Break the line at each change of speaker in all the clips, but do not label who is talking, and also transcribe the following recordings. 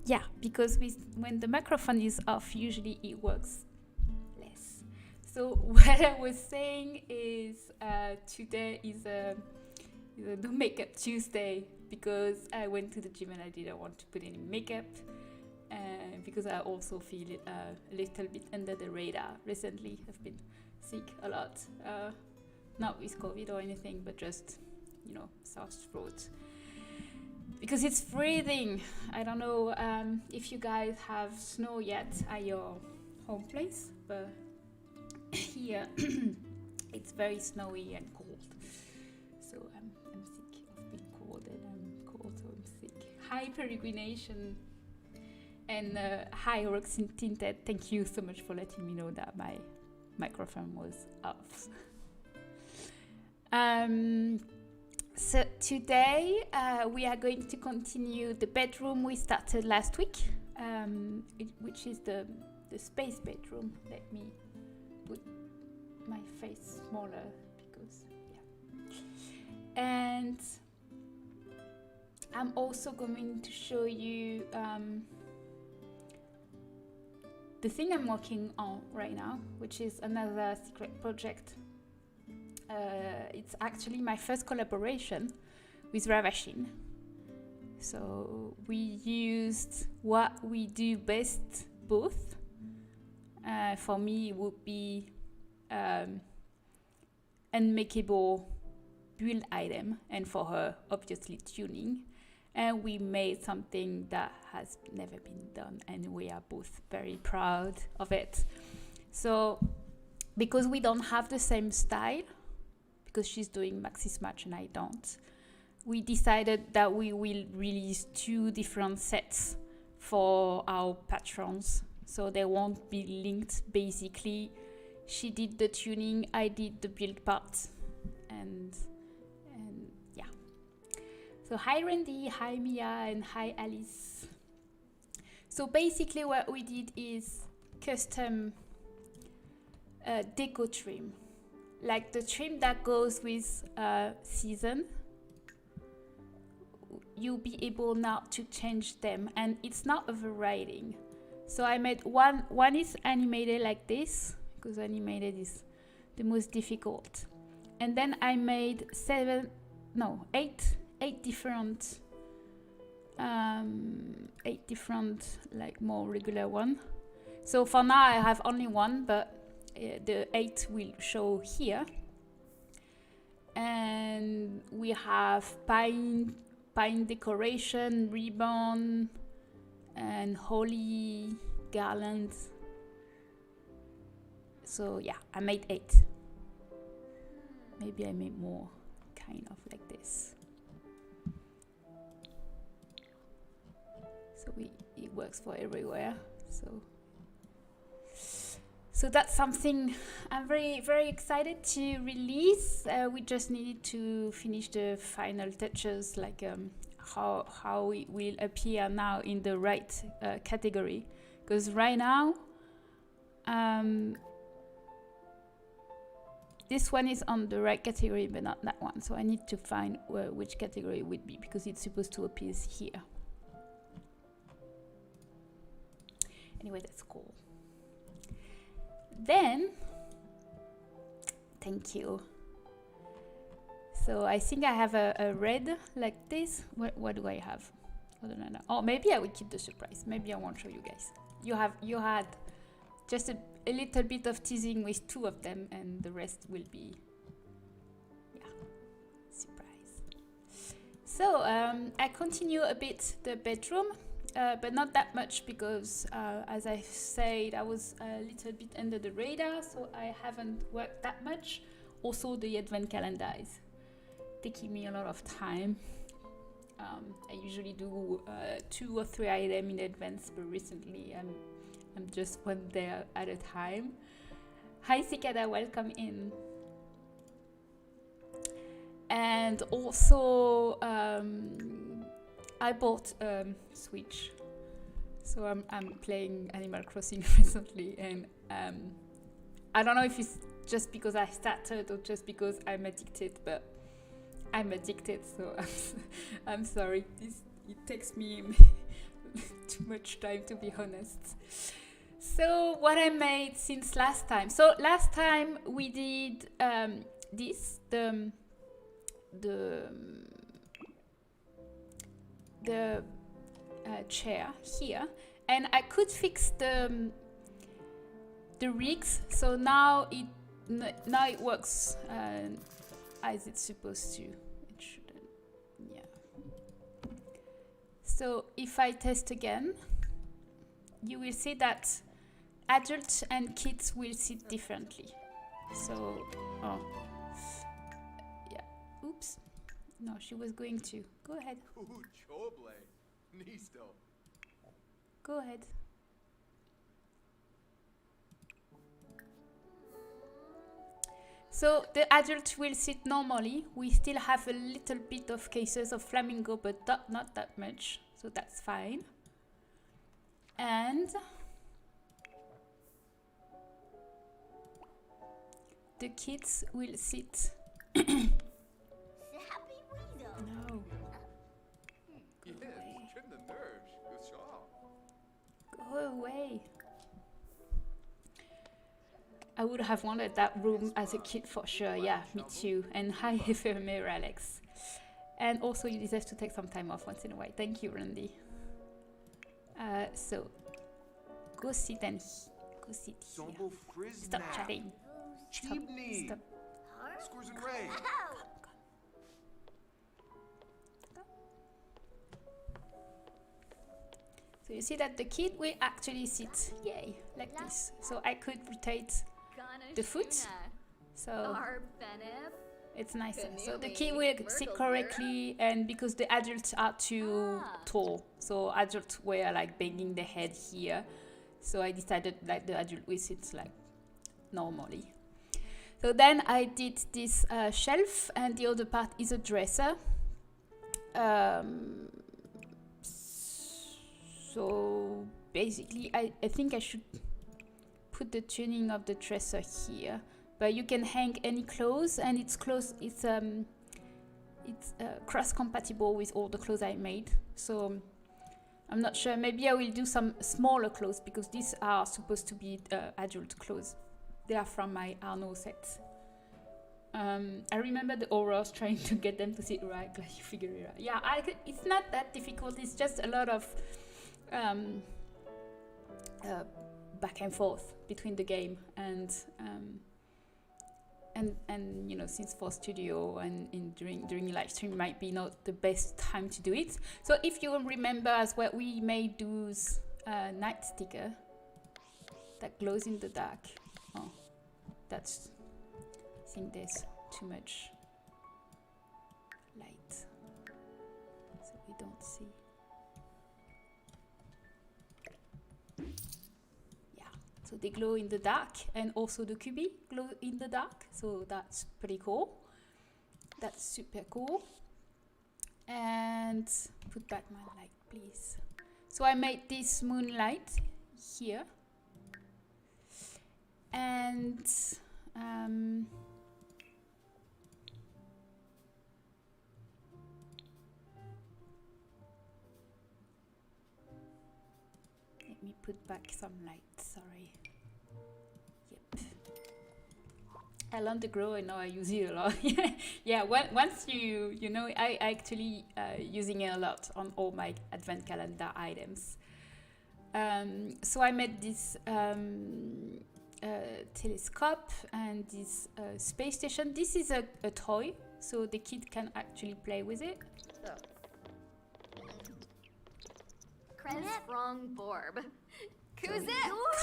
yeah, because when the microphone is off, usually it works less. So what I was saying is today is a no makeup Tuesday because I went to the gym and I didn't want to put any makeup. Because I also feel a little bit under the radar recently. I've been sick a lot, not with COVID or anything, but just, sore throat. Because it's freezing. I don't know if you guys have snow yet at your home place, but here it's very snowy and cold. So I'm sick of being cold and I'm cold, so I'm sick. Hi, peregrination. And hi, Roxin Tinted. Thank you so much for letting me know that my microphone was off. So today we are going to continue the bedroom we started last week, which is the space bedroom. Let me put my face smaller because, yeah. And I'm also going to show you the thing I'm working on right now, which is another secret project. It's actually my first collaboration with Ravasheen. So we used what we do best both. For me, it would be unmakeable build item, and for her, obviously tuning. And we made something that has never been done, and we are both very proud of it. So, because we don't have the same style, because she's doing maxi smudge and I don't, we decided that we will release 2 different sets for our patrons. So they won't be linked, basically. She did the tuning, I did the build part, and yeah. So hi Randy, hi Mia, and hi Alice. So basically what we did is custom deco trim. Like the trim that goes with season. You'll be able now to change them, and it's not overriding. So I made one is animated like this, because animated is the most difficult. And then I made 8 different like more regular one. So for now I have only one, but the 8 will show here. And we have pine decoration, ribbon, and holly garlands. So yeah, I made 8. Maybe I made more, kind of like this. So it works for everywhere. So that's something I'm very, very excited to release. We just needed to finish the final touches, like how it will appear now in the right category. Because right now, this one is on the right category, but not that one. So I need to find which category it would be, because it's supposed to appear here. Anyway, that's cool. Then, thank you. So I think I have a red like this. What do I have? I don't know. Oh, maybe I will keep the surprise. Maybe I won't show you guys. You had just a little bit of teasing with 2 of them, and the rest will be, surprise. So I continue a bit the bedroom. But not that much because, as I said, I was a little bit under the radar, so I haven't worked that much. Also, the advent calendar is taking me a lot of time. I usually do 2 or 3 items in advance, but recently I'm just 1 day at a time. Hi Cicada, welcome in. And also, I bought Switch, so I'm playing Animal Crossing recently, and I don't know if it's just because I started or just because I'm addicted, but I'm addicted, so I'm sorry. It takes me too much time, to be honest. So what I made since last time. So last time we did this, the chair here, and I could fix the rigs. So now it works as it's supposed to. It shouldn't. Yeah. So if I test again, you will see that adults and kids will sit differently. So, yeah. Oops. No, she was going to. Go ahead. Go ahead. So the adult will sit normally. We still have a little bit of cases of flamingo, but not that much. So that's fine. And the kids will sit. No. Go away. I would have wanted that room as a kid for sure. Yeah, me too. And hi, Ephemer Alex. And also, you deserve to take some time off once in a while. Thank you, Randy. So, go sit and go sit here. Stop chatting. Stop. So you see that the kid will actually sit, yay, like this. So I could rotate the foot. So it's nicer. So the kid will sit correctly, and because the adults are too tall, so adults were like banging their head here. So I decided that the adult will sit like normally. So then I did this shelf, and the other part is a dresser. So basically, I think I should put the tuning of the dresser here. But you can hang any clothes, and it's cross-compatible with all the clothes I made. So I'm not sure. Maybe I will do some smaller clothes, because these are supposed to be adult clothes. They are from my Arnaud set. I remember the horrors trying to get them to sit right. Glad you figured it out. Yeah, it's not that difficult. It's just a lot of back and forth between the game and you know, since for studio and during live stream might be not the best time to do it. So if you remember as well, we made those night sticker that glows in the dark. Oh, that's, I think there's too much light, so we don't see. So they glow in the dark, and also the cubi glow in the dark. So that's pretty cool. That's super cool. And put back my light, please. So I made this moonlight here. And let me put back some light, sorry. I learned the grow, and now I use it a lot. Yeah, once you know, I actually using it a lot on all my advent calendar items. So I made this telescope and this space station. This is a toy, so the kid can actually play with it.
Wrong Borb.
So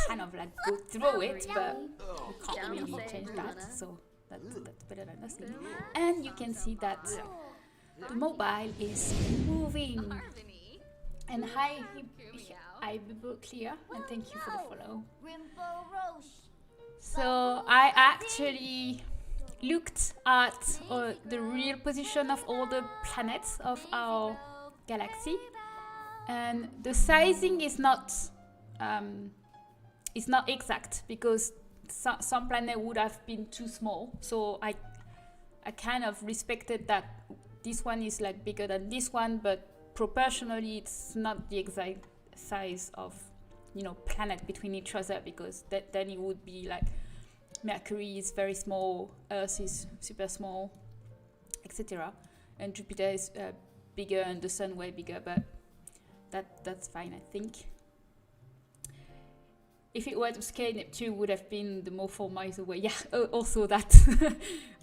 kind of like go through it, but you can't really change that, so that's better than nothing. And you can see that the mobile is moving. And hi, Clear, and thank you for the follow. So I actually looked at the real position of all the planets of our galaxy, and the sizing is not exact, because some planet would have been too small. So I kind of respected that this one is like bigger than this one, but proportionally it's not the size of, you know, planet between each other, because then it would be like Mercury is very small, Earth is super small, etc. And Jupiter is bigger and the Sun way bigger, but that's fine, I think. If it were to scale, Neptune would have been the more 4 miles away. Yeah, also that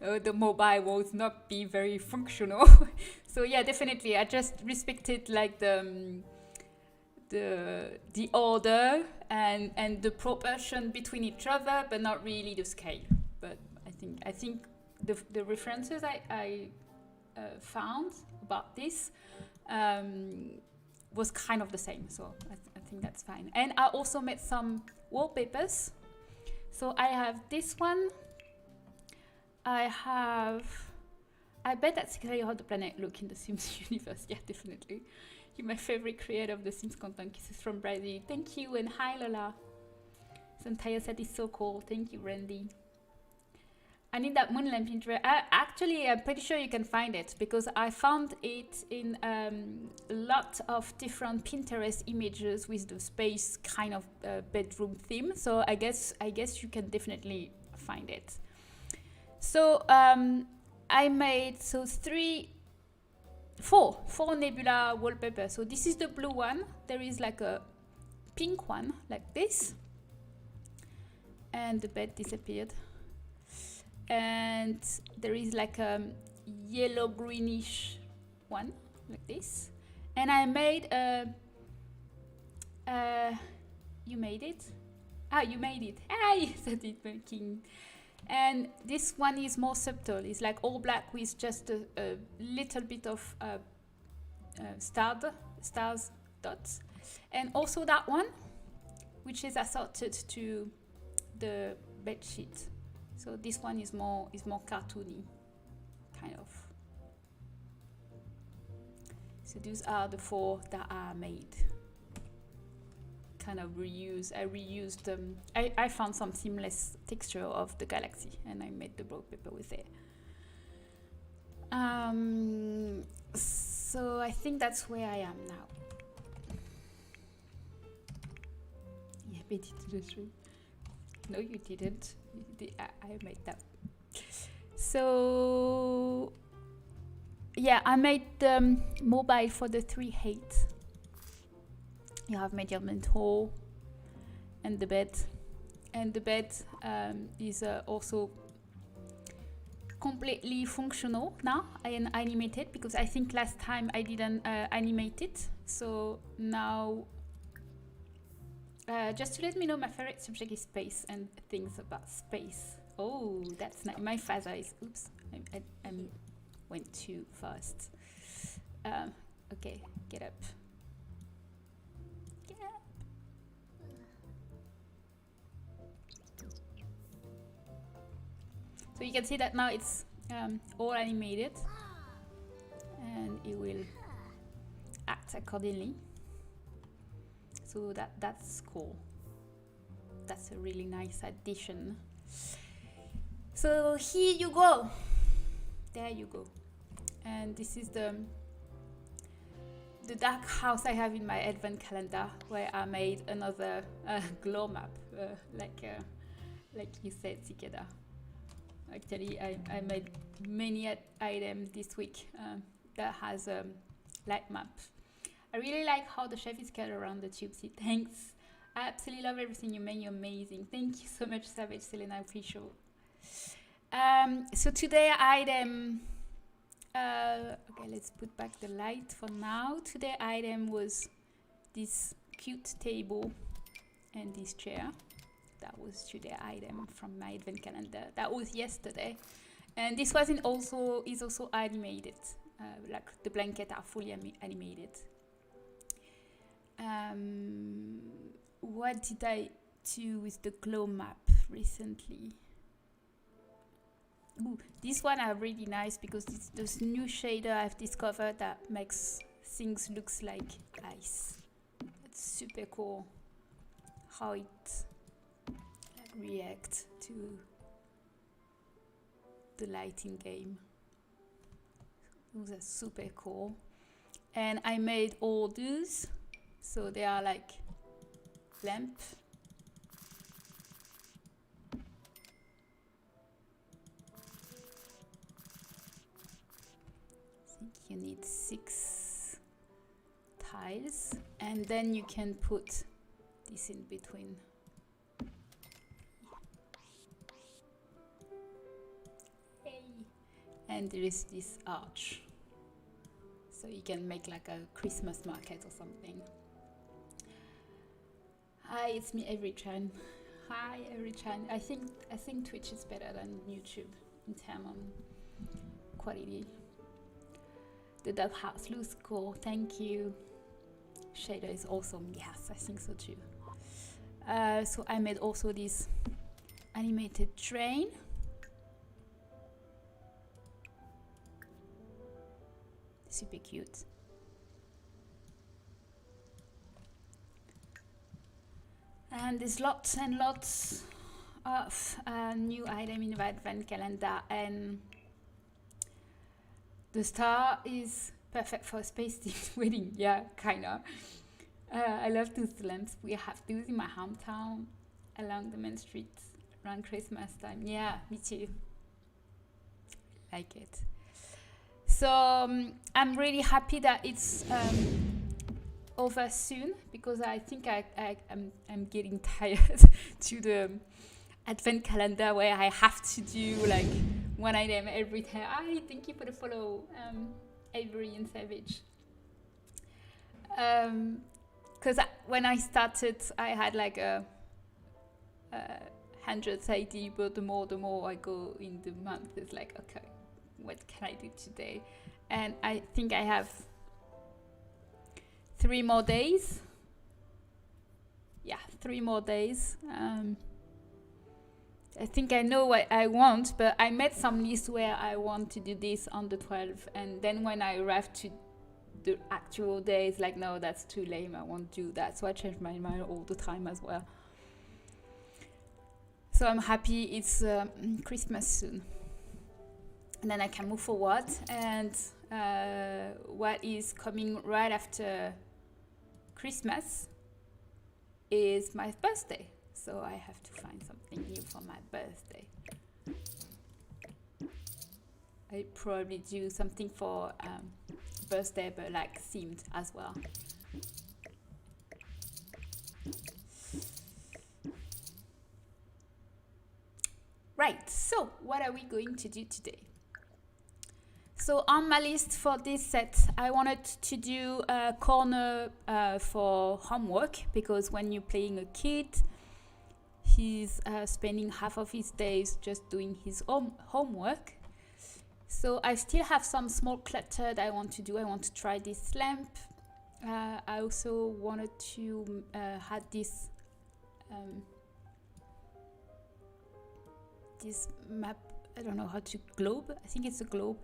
the mobile would not be very functional. So yeah, definitely, I just respected like the order and the proportion between each other, but not really the scale. But I think the references I found about this was kind of the same. So I think that's fine. And I also made some wallpapers. So I have this one. I bet that's exactly how the planet look in the Sims universe. Yeah, definitely. You're my favorite creator of the Sims content. Kisses from Brazil. Thank you, and hi Lola. This entire set is so cool. Thank you, Randy. I need that moon lamp Pinterest. Actually, I'm pretty sure you can find it, because I found it in a lot of different Pinterest images with the space kind of bedroom theme. So I guess you can definitely find it. So I made four nebula wallpaper. So this is the blue one. There is like a pink one like this, and the bed disappeared. And there is like a yellow greenish one like this. And I made you made it? Ah, you made it. Hey, said it making. And this one is more subtle. It's like all black with just a little bit of stars dots. And also that one, which is assorted to the bed sheet. So this one is more cartoony, kind of. So these are the 4 that I made. Kind of reuse. I reused them. I found some seamless texture of the galaxy, and I made the wallpaper with it. So I think that's where I am now. Yeah, Betty to the stream. No, you didn't. I made that. So yeah, I made the mobile for the 3/8. You have measurement hole and the bed. And the bed is also completely functional now and animated, because I think last time I didn't animate it. So now, just to let me know, my favorite subject is space and things about space. Oh, that's nice. My father is, oops, I went too fast. Okay, get up. Get up. So you can see that now it's all animated, and it will act accordingly. So that's cool. That's a really nice addition. So here you go. There you go. And this is the dark house I have in my advent calendar, where I made another glow map, like you said, Zikeda. Actually, I made many items this week that has a light map. I really like how the chef is cut around the tube seat. Thanks. I absolutely love everything you make. You're amazing. Thank you so much, Savage Selena. Official. So today item. Okay, let's put back the light for now. Today item was this cute table and this chair. That was today item from my advent calendar. That was yesterday, and this was is also animated. Like the blanket are fully animated. What did I do with the glow map recently? Ooh, this one are really nice, because this new shader I've discovered that makes things looks like ice. It's super cool how it reacts to the lighting game. Those are super cool. And I made all these. So they are like lamp. I think you need 6 tiles, and then you can put this in between. And there is this arch, so you can make like a Christmas market or something. Hi, it's me, Everychan. Hi, Everychan. I think Twitch is better than YouTube in terms of quality. The dog house looks cool. Thank you. Shader is awesome. Yes, I think so too. So I made also this animated train. Super cute. And there's lots and lots of new items in the advent calendar, and the star is perfect for a space themed wedding. Yeah, kinda. I love those lamps. We have those in my hometown along the main street around Christmas time. Yeah, me too. Like it. So I'm really happy that it's over soon, because I think I'm getting tired to the advent calendar where I have to do like one item every time. Thank you for the follow, Avery and Savage. Because when I started, I had like a hundreds idea, but the more I go in the month, it's like, okay, what can I do today? And I think I have 3 more days. Yeah, 3 more days. I think I know what I want, but I made some list where I want to do this on the 12th, and then when I arrived to the actual day, it's like, no, that's too lame, I won't do that. So I change my mind all the time as well. So I'm happy it's Christmas soon, and then I can move forward. And what is coming right after Christmas is my birthday, so I have to find something new for my birthday. I probably do something for birthday, but like themed as well. Right, so what are we going to do today? So on my list for this set, I wanted to do a corner for homework, because when you're playing a kid, he's spending half of his days just doing his own homework. So I still have some small clutter that I want to do. I want to try this lamp. I also wanted to have this this map. I don't know how to globe. I think it's a globe.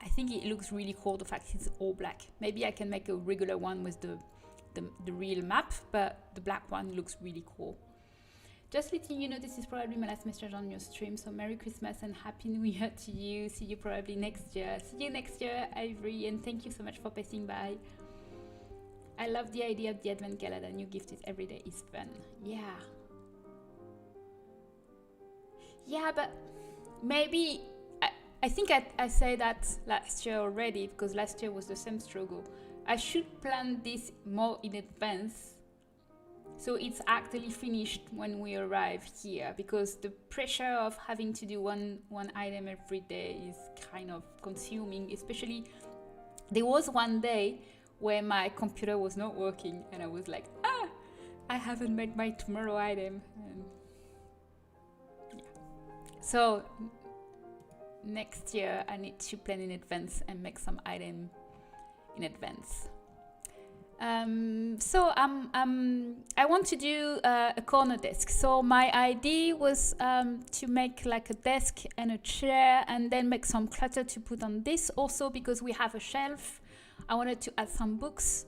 I think it looks really cool, the fact it's all black. Maybe I can make a regular one with the real map, but the black one looks really cool. Just letting you know, this is probably my last message on your stream, so Merry Christmas and Happy New Year to you. See you probably next year. See you next year, Ivory, and thank you so much for passing by. I love the idea of the advent calendar. New gift is every day is fun. Yeah. Yeah, but maybe... I think I said that last year already, because last year was the same struggle. I should plan this more in advance, so it's actually finished when we arrive here, because the pressure of having to do one item every day is kind of consuming. Especially, there was one day where my computer was not working, and I was like, I haven't made my tomorrow item. And yeah. So next year I need to plan in advance and make some item in advance. So I want to do a corner desk. So my idea was to make like a desk and a chair, and then make some clutter to put on this. Also, because we have a shelf, I wanted to add some books,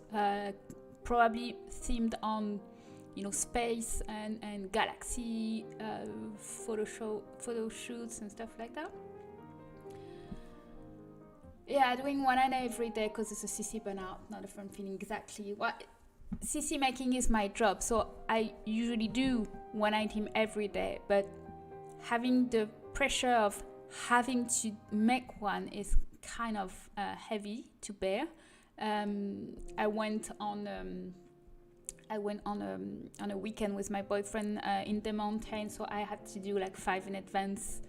probably themed on, you know, space and galaxy, photo shoots and stuff like that. Yeah, doing one item every day because it's a CC burnout, not a fun feeling. Exactly. What CC making is my job, so I usually do one item every day, but having the pressure of having to make one is kind of heavy to bear. I went on a weekend with my boyfriend in the mountains, so I had to do like 5 in advance,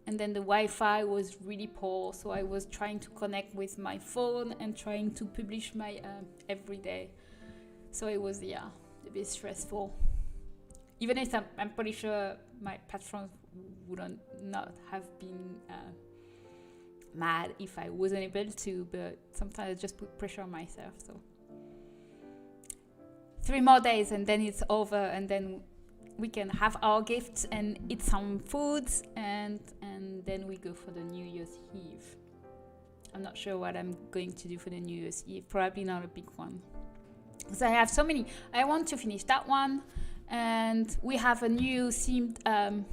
and then the Wi-Fi was really poor, so I was trying to connect with my phone and trying to publish my every day. So it was a bit stressful. Even if I'm pretty sure my patrons wouldn't not have been mad if I wasn't able to, but sometimes I just put pressure on myself. So 3 more days and then it's over, and then we can have our gifts and eat some foods, and then we go for the New Year's Eve. I'm not sure what I'm going to do for the New Year's Eve. Probably not a big one, because I have so many. I want to finish that one, and we have a new themed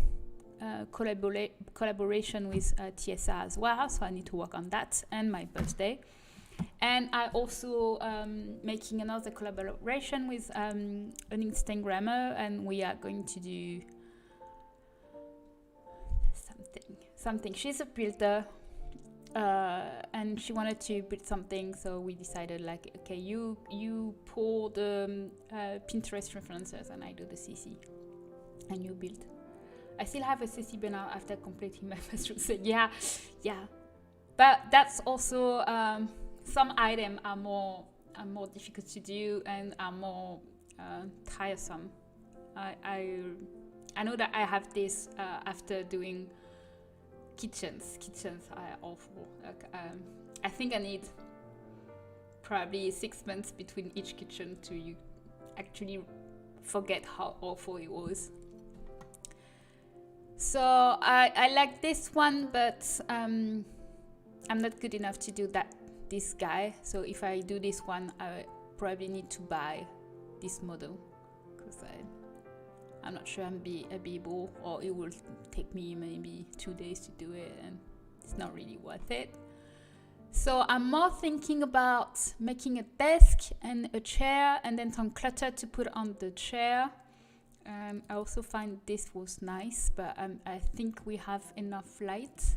collaboration with TSA as well, so I need to work on that, and my birthday. And I also making another collaboration with an Instagrammer, and we are going to do something. She's a builder, and she wanted to build something, so we decided like, okay, you pull the Pinterest references and I do the CC, and you build. I still have a CC banner after completing my first route. So yeah, but that's also some items are more difficult to do and are more tiresome. I know that I have this after doing kitchens. Kitchens are awful. Like, I think I need probably 6 months between each kitchen to actually forget how awful it was. So I like this one, but I'm not good enough to do this guy. So if I do this one, I probably need to buy this model, because I'm not sure I'll be able, or it will take me maybe 2 days to do it, and it's not really worth it. So I'm more thinking about making a desk and a chair, and then some clutter to put on the chair. I also find this was nice, but I think we have enough light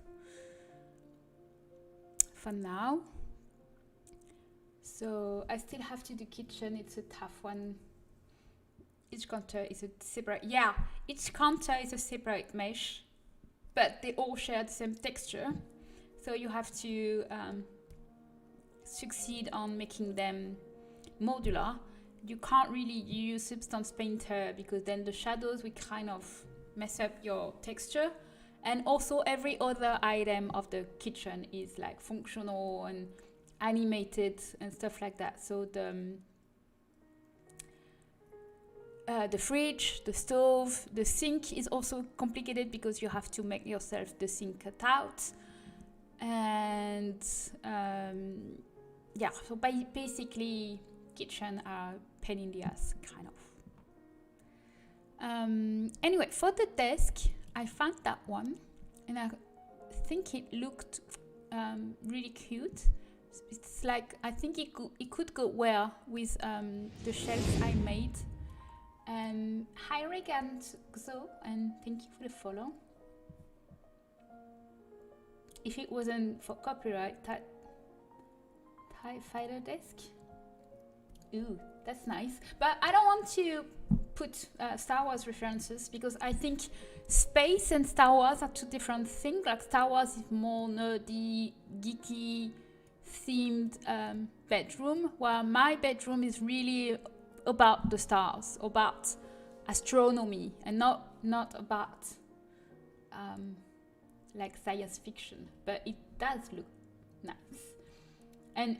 for now. So I still have to do kitchen. It's a tough one. Each counter is a separate. Yeah, each counter is a separate mesh, but they all share the same texture. So you have to succeed on making them modular. You can't really use Substance Painter, because then the shadows will kind of mess up your texture. And also every other item of the kitchen is like functional and animated and stuff like that. So the fridge, the stove, the sink is also complicated, because you have to make yourself the sink cut out. And yeah, so basically kitchen are pain in the ass, kind of. Anyway, for the desk, I found that one, and I think it looked really cute. It's like, I think it could go well with the shelves I made. Hi Rick and Xo, and thank you for the follow. If it wasn't for copyright, TIE Fighter desk. Ooh, that's nice. But I don't want to put Star Wars references, because I think space and Star Wars are 2 different things. Like Star Wars is more nerdy, geeky, themed bedroom, while my bedroom is really about the stars, about astronomy, and not about like science fiction. But it does look nice, and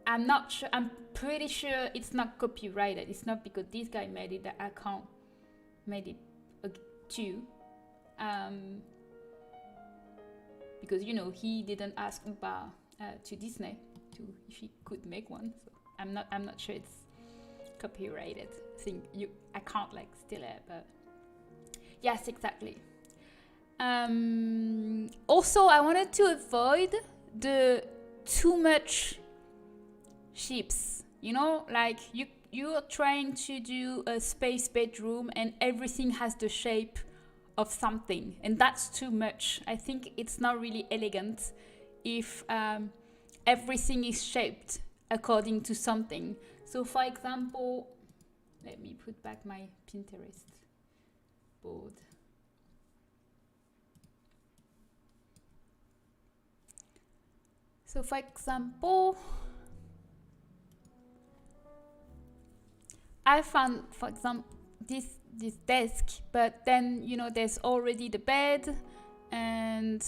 I'm pretty sure it's not copyrighted. It's not because this guy made it that I can't made it too. Because he didn't ask about to Disney if he could make one. So I'm not sure it's copyrighted. I can't like steal it, but yes, exactly. Also, I wanted to avoid the too much ships. Like you're trying to do a space bedroom and everything has the shape of something, and that's too much. I think it's not really elegant if everything is shaped according to something. So for example, let me put back my Pinterest board. So for example, I found, for example, this desk, but then, you know, there's already the bed, and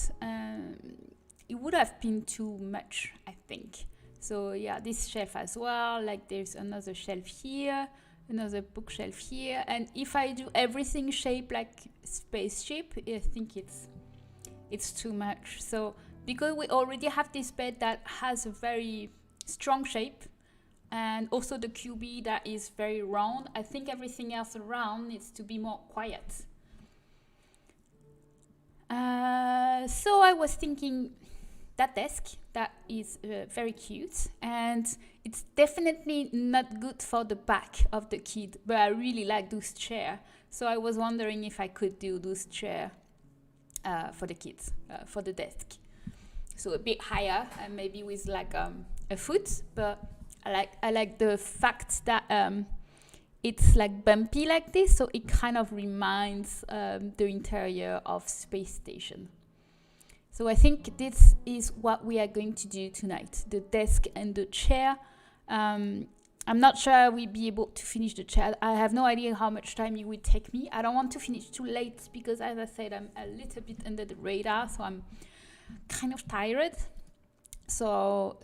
it would have been too much, I think. So yeah, this shelf as well, like there's another shelf here, another bookshelf here, and if I do everything shaped like spaceship, I think it's too much. So because we already have this bed that has a very strong shape, and also the QB that is very round, I think everything else around needs to be more quiet. So I was thinking that desk, that is very cute, and it's definitely not good for the back of the kid, but I really like those chairs. So I was wondering if I could do those chairs for the kids, for the desk. So a bit higher, and maybe with like a foot, but I like the fact that it's like bumpy like this, so it kind of reminds the interior of Space Station. So I think this is what we are going to do tonight, the desk and the chair. I'm not sure we'll be able to finish the chair. I have no idea how much time it will take me. I don't want to finish too late because, as I said, I'm a little bit under the radar, so I'm kind of tired. So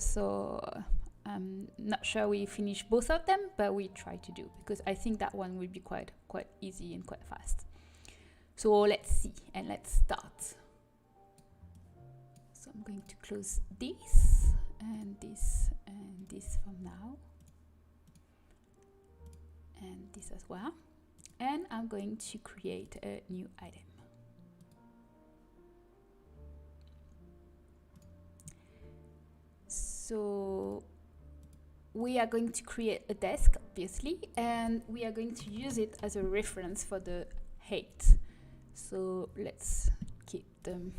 I'm not sure we finish both of them, but we try to do, because I think that one will be quite easy and quite fast. So let's see, and let's start. So I'm going to close this and this and this from now, and this as well, and I'm going to create a new item. So we are going to create a desk, obviously, and we are going to use it as a reference for the height. So let's keep the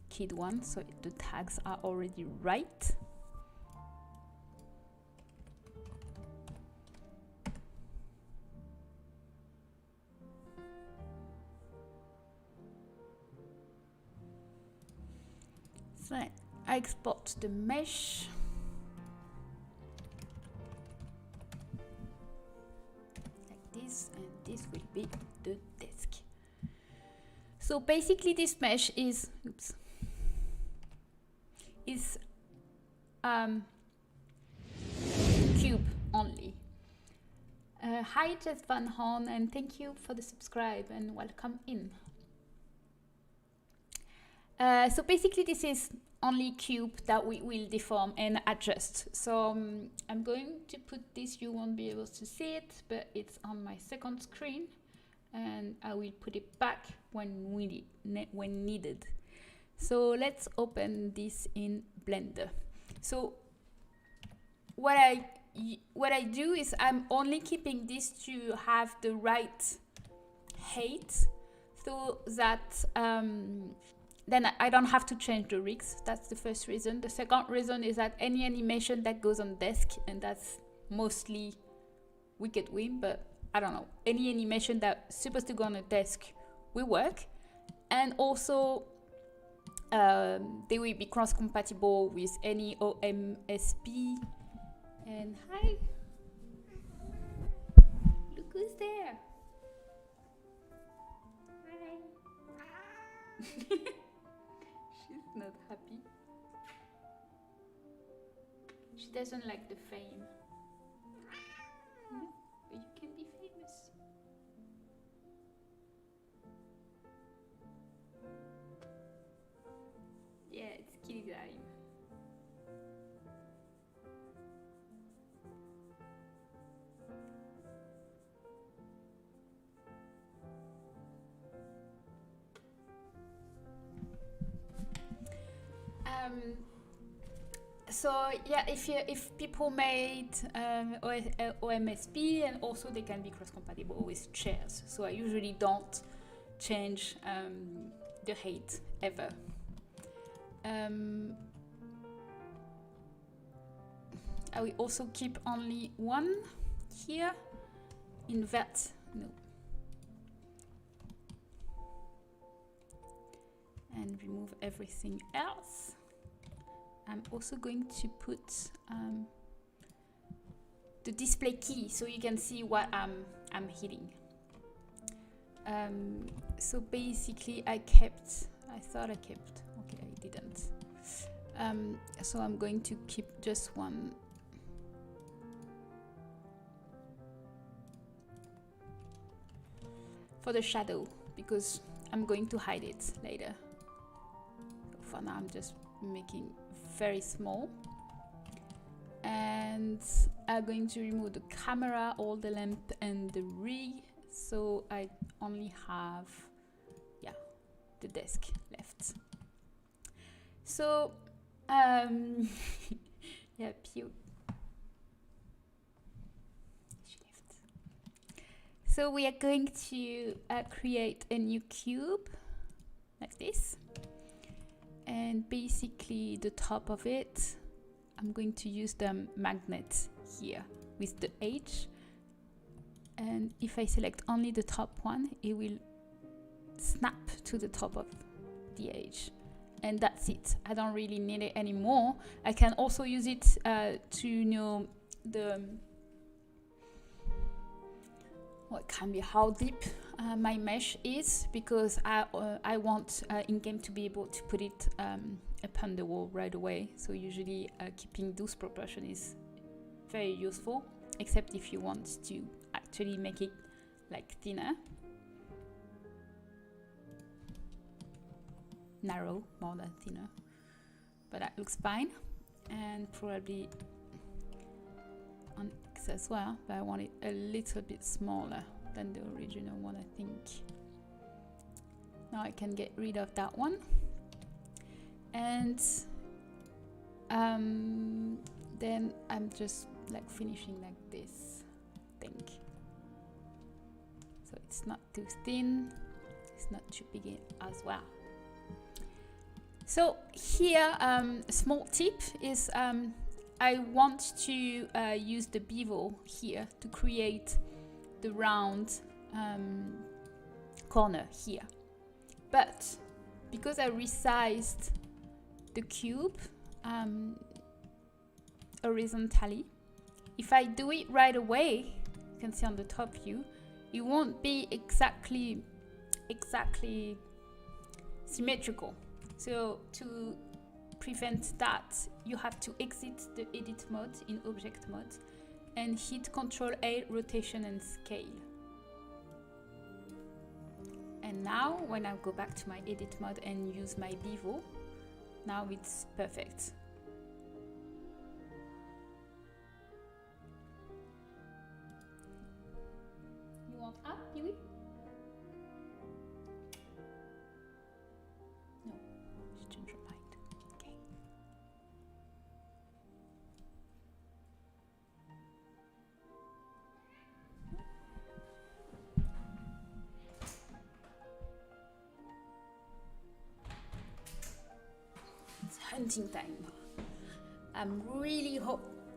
kid one so the tags are already right. So I export the mesh. And this will be the desk. So basically this mesh is cube only. Hi Jess Van Horn, and thank you for the subscribe and welcome in. So basically this is only cube that we will deform and adjust. So I'm going to put this, you won't be able to see it, but it's on my second screen, and I will put it back when needed. So let's open this in Blender. So what I do is I'm only keeping this to have the right height, so that then I don't have to change the rigs. That's the first reason. The second reason is that any animation that goes on desk, and that's mostly Wicked Wing, but I don't know, any animation that's supposed to go on a desk will work. And also they will be cross-compatible with any OMSP. And hi, look who's there. Hi. She's not happy. She doesn't like the fame. No, but you can be famous. Yeah, it's kitty time. So yeah, if people made OMSP, and also they can be cross-compatible with chairs. So I usually don't change the height ever. I will also keep only one here. Invert, no. And remove everything else. I'm also going to put the display key so you can see what I'm hitting. So basically I thought I kept, okay, I didn't. So I'm going to keep just one. For the shadow, because I'm going to hide it later. So for now I'm just making very small, and I'm going to remove the camera, all the lamp and the rig, so I only have the desk left. So yeah, Pio. So we are going to create a new cube like this. And basically the top of it, I'm going to use the magnet here with the H. And if I select only the top one, it will snap to the top of the H. And that's it. I don't really need it anymore. I can also use it to know what can be how deep my mesh is, because I want in-game to be able to put it upon the wall right away. So usually keeping those proportions is very useful, except if you want to actually make it like thinner, narrow more than thinner, but that looks fine. And probably on X as well, but I want it a little bit smaller than the original one, I think. Now I can get rid of that one, and then I'm just like finishing like this, I think. So it's not too thin, it's not too big as well. So here, a small tip is I want to use the bevel here to create the round corner here. But because I resized the cube horizontally, if I do it right away, you can see on the top view, it won't be exactly symmetrical. So to prevent that, you have to exit the edit mode in object mode and hit Ctrl-A, rotation and scale. And now when I go back to my edit mode and use my bevel, now it's perfect. You want up, Yui? No, just change your light. Okay. It's hunting time. I'm really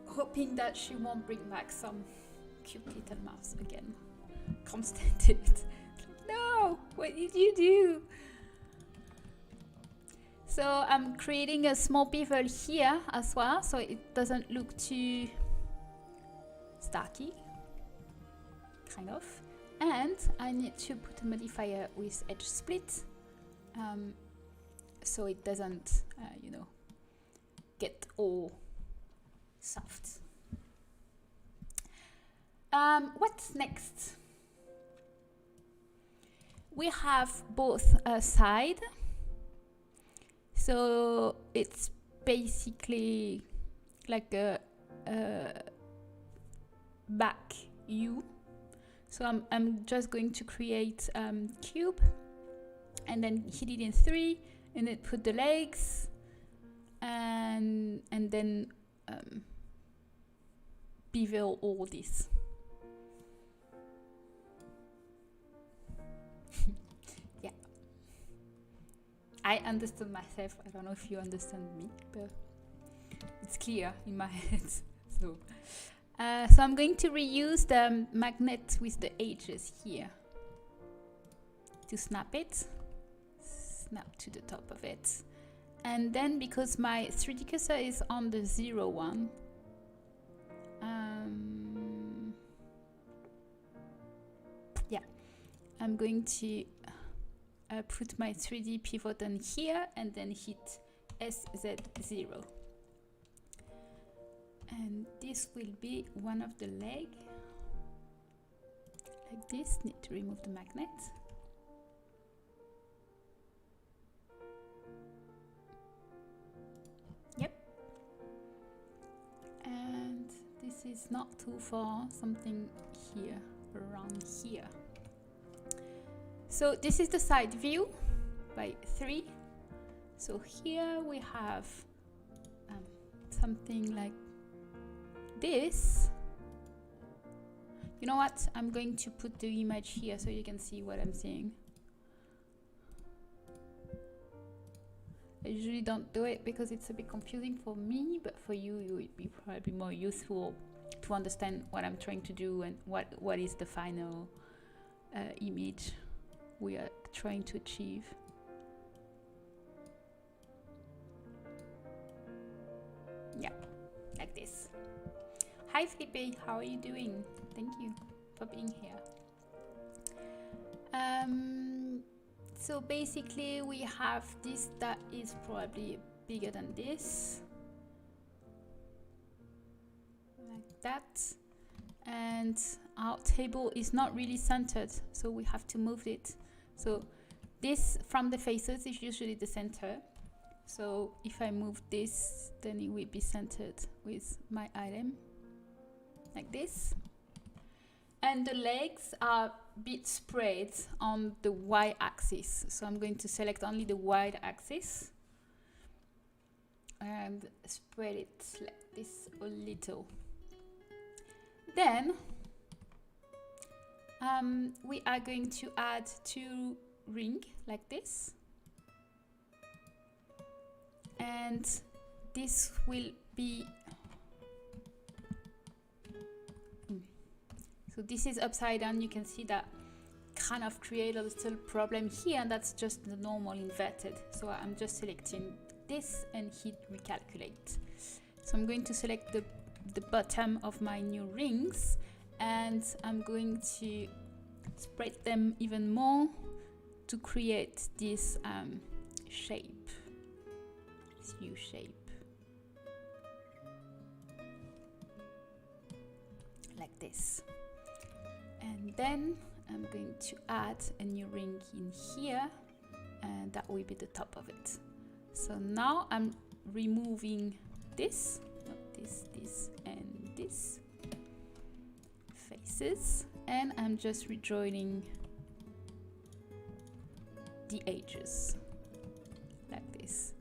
hoping that she won't bring back some cute little mouse again. Can't stand it. No, what did you do? So I'm creating a small bevel here as well, so it doesn't look too starky, kind of. And I need to put a modifier with edge split, so it doesn't, you know, get all soft. What's next? We have both a side, so it's basically like a back U. So I'm just going to create cube and then hit it in 3 and then put the legs and and then bevel all this. Yeah, I understood myself. I don't know if you understand me, but it's clear in my head. So I'm going to reuse the magnet with the edges here to snap it. Snap to the top of it. And then because my 3D cursor is on the 0 one, yeah, I'm going to put my 3D pivot on here and then hit SZ0. And this will be one of the legs. Like this, need to remove the magnet. Yep. And this is not too far, something here, around here. So this is the side view by 3. So here we have something like this. You know what? I'm going to put the image here so you can see what I'm seeing. I usually don't do it because it's a bit confusing for me, but for you, it would be probably more useful to understand what I'm trying to do and what is the final image we are trying to achieve. Yeah, like this. Hi Felipe, how are you doing? Thank you for being here. So basically we have this that is probably bigger than this, like that, and our table is not really centered, so we have to move it. So this from the faces is usually the center, so if I move this, then it will be centered with my item like this. And the legs are a bit spread on the y-axis. So I'm going to select only the y-axis and spread it like this a little. Then we are going to add 2 rings like this. And this will be... So this is upside down. You can see that kind of create a little problem here, and that's just the normal inverted. So I'm just selecting this and hit recalculate. So I'm going to select the bottom of my new rings, and I'm going to spread them even more to create this shape, this U shape, like this. And then I'm going to add a new ring in here, and that will be the top of it. So now I'm removing this, this, and this faces, and I'm just rejoining the edges like this.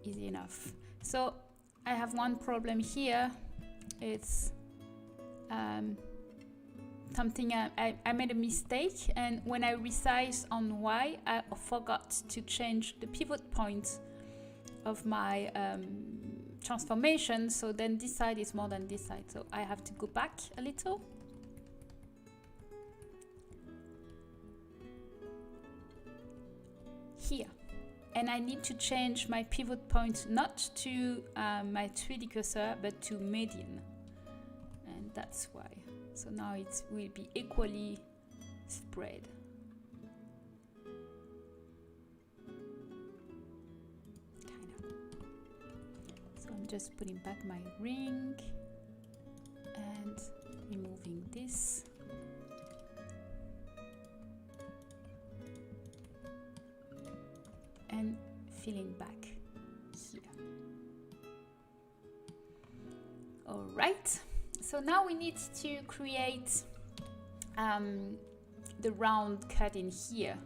Easy enough. So I have one problem here. It's something I made a mistake, and when I resized on Y, I forgot to change the pivot point of my transformation, so then this side is more than this side, so I have to go back a little. Here. And I need to change my pivot point not to my 3D cursor, but to median. And that's why. So now it will be equally spread. Kind of. So I'm just putting back my ring and removing this. And filling back here. All right. So now we need to create the round cut in here.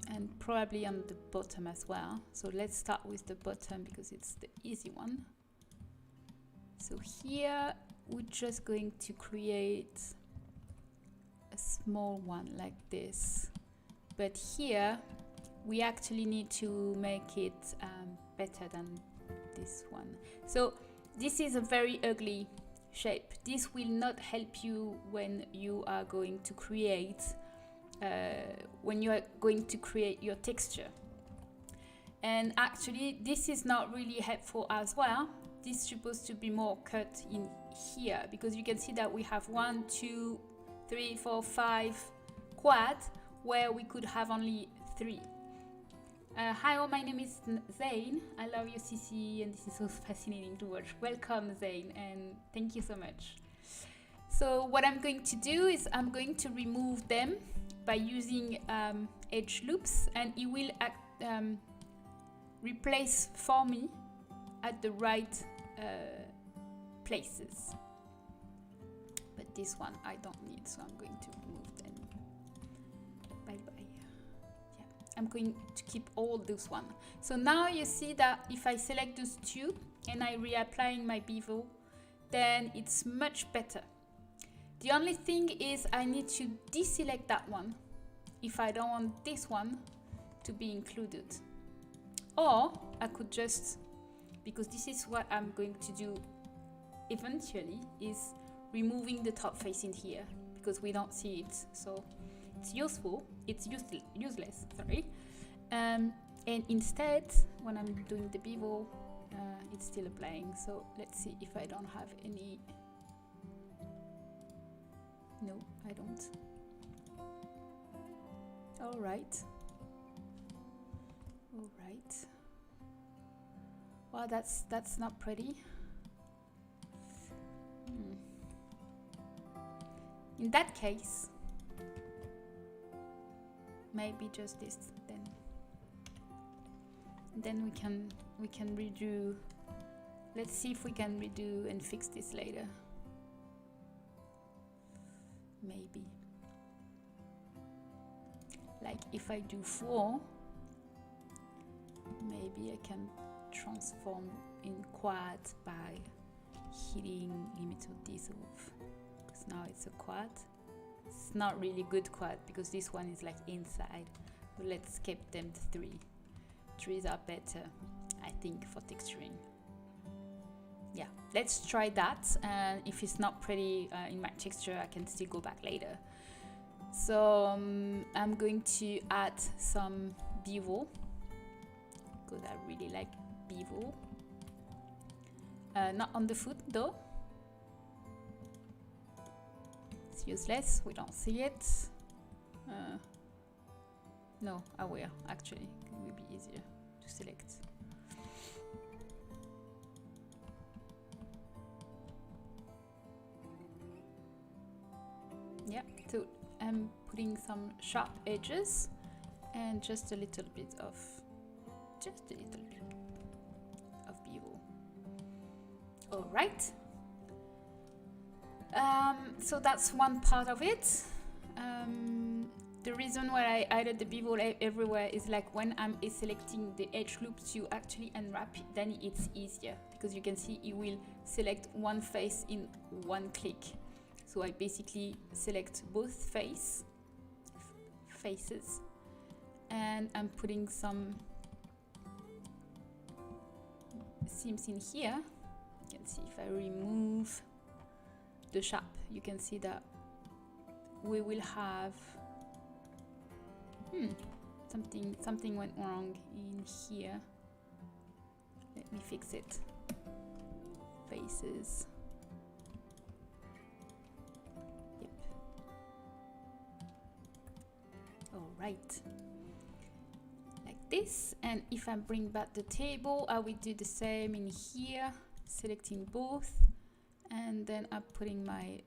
and probably on the bottom as well. So let's start with the bottom because it's the easy one. So here we're just going to create a small one like this, but here we actually need to make it better than this one. So this is a very ugly shape. This will not help you when you are going to create your texture. And actually this is not really helpful as well. This is supposed to be more cut in here, because you can see that we have 1, 2, 3, 4, 5 quads where we could have only 3. Hi all, my name is Zain. I love your CC and this is so fascinating to watch. Welcome Zain, and thank you so much. So what I'm going to do is I'm going to remove them by using edge loops, and it will replace for me at the right places. But this one I don't need, so I'm going to remove them. Bye bye. Yeah, I'm going to keep all those one. So now you see that if I select those two and I reapplying my bevel, then it's much better. The only thing is I need to deselect that one if I don't want this one to be included. Or I could just, because this is what I'm going to do eventually, is removing the top face in here because we don't see it. So it's useful, it's useless, sorry. And instead, when I'm doing the bevel, it's still applying. So let's see if I don't have any. No, I don't. All right. All right. Well, that's not pretty. In that case, maybe just this then. Then we can redo. Let's see if we can redo and fix this later. Maybe. Like if I do 4, maybe I can transform in quad by hitting limit of dissolve, because now it's a quad. It's not really good quad because this one is like inside, but let's skip them to 3. 3s are better, I think, for texturing. Yeah, let's try that, and if it's not pretty in my texture I can still go back later. So I'm going to add some bevel because I really like bevel. Not on the foot though, it's useless, we don't see it. No, I will actually, it will be easier to select. Yeah, so I'm putting some sharp edges and just a little bit of bevel. All right. So that's one part of it. The reason why I added the bevel everywhere is like when I'm selecting the edge loops to actually unwrap it, then it's easier because you can see it will select one face in one click. So I basically select both faces and I'm putting some seams in here. You can see if I remove the sharp, you can see that we will have something went wrong in here. Let me fix it. Faces. Yep. All right. Like this. And if I bring back the table, I will do the same in here, selecting both, and then I'm putting my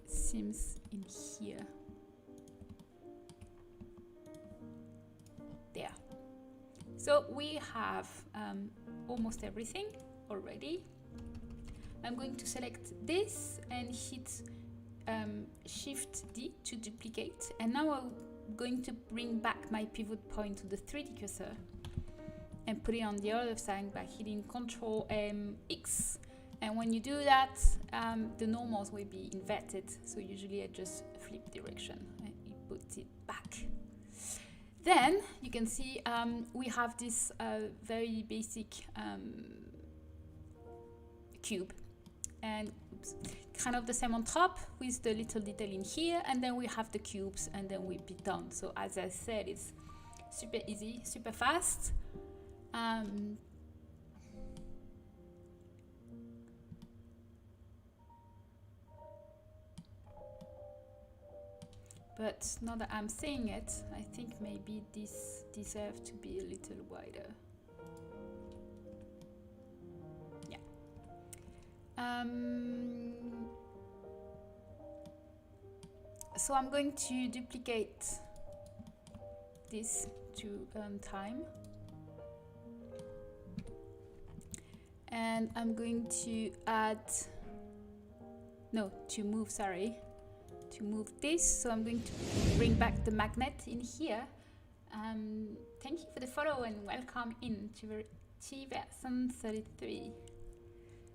seams in here. There. So we have almost everything already. I'm going to select this and hit Shift D to duplicate, and now I'll going to bring back my pivot point to the 3D cursor and put it on the other side by hitting Ctrl X. And when you do that, the normals will be inverted. So usually I just flip direction and you put it back. Then you can see we have this very basic cube, and kind of the same on top with the little detail in here, and then we have the cubes, and then we'll be done. So as I said, it's super easy, super fast. But now that I'm saying it, I think maybe this deserves to be a little wider. Yeah. So I'm going to duplicate this 2 times. And I'm going to move this. So I'm going to bring back the magnet in here. Thank you for the follow and welcome in to version 33.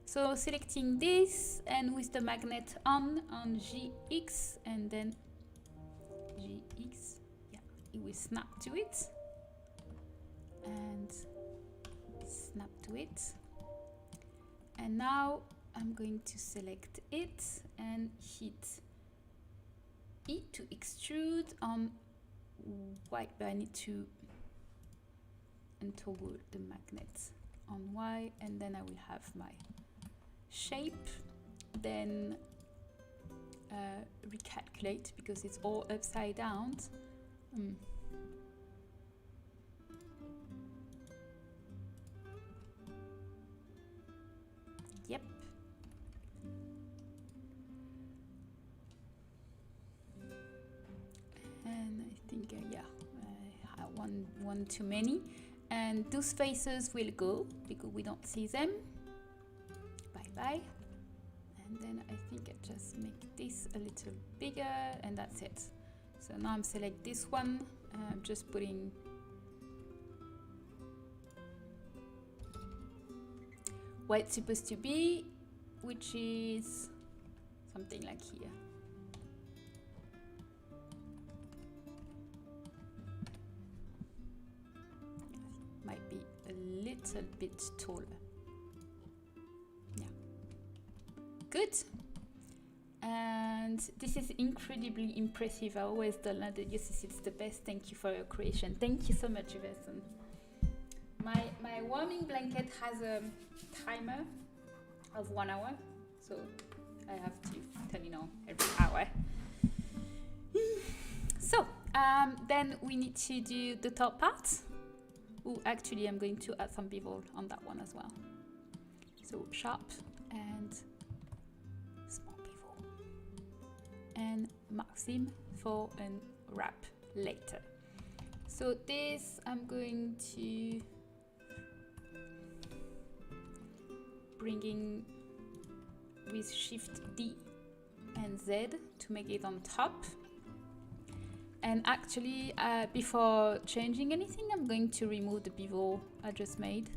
So selecting this and with the magnet on GX, and then GX, yeah, it will snap to it and snap to it. And now I'm going to select it and hit E to extrude on Y, but I need to untoggle the magnet on Y, and then I will have my shape. Then recalculate because it's all upside down. Yep. And I think I have one too many, and those faces will go because we don't see them. Bye bye. And then I think I just make this a little bigger, and that's it. So now I'm select this one. I'm just putting what it's supposed to be, which is something like here. Might be a little bit taller. Yeah. Good. And this is incredibly impressive. I always tell that yes, it's the best. Thank you for your creation. Thank you so much, Yvesson. My warming blanket has a timer of 1 hour, so I have to turn it on every hour. So then we need to do the top part. Oh, actually, I'm going to add some bevel on that one as well. So sharp and small bevel, and Maxim for a wrap later. So this I'm going to bringing with Shift D and Z to make it on top. And actually, before changing anything, I'm going to remove the bevel I just made,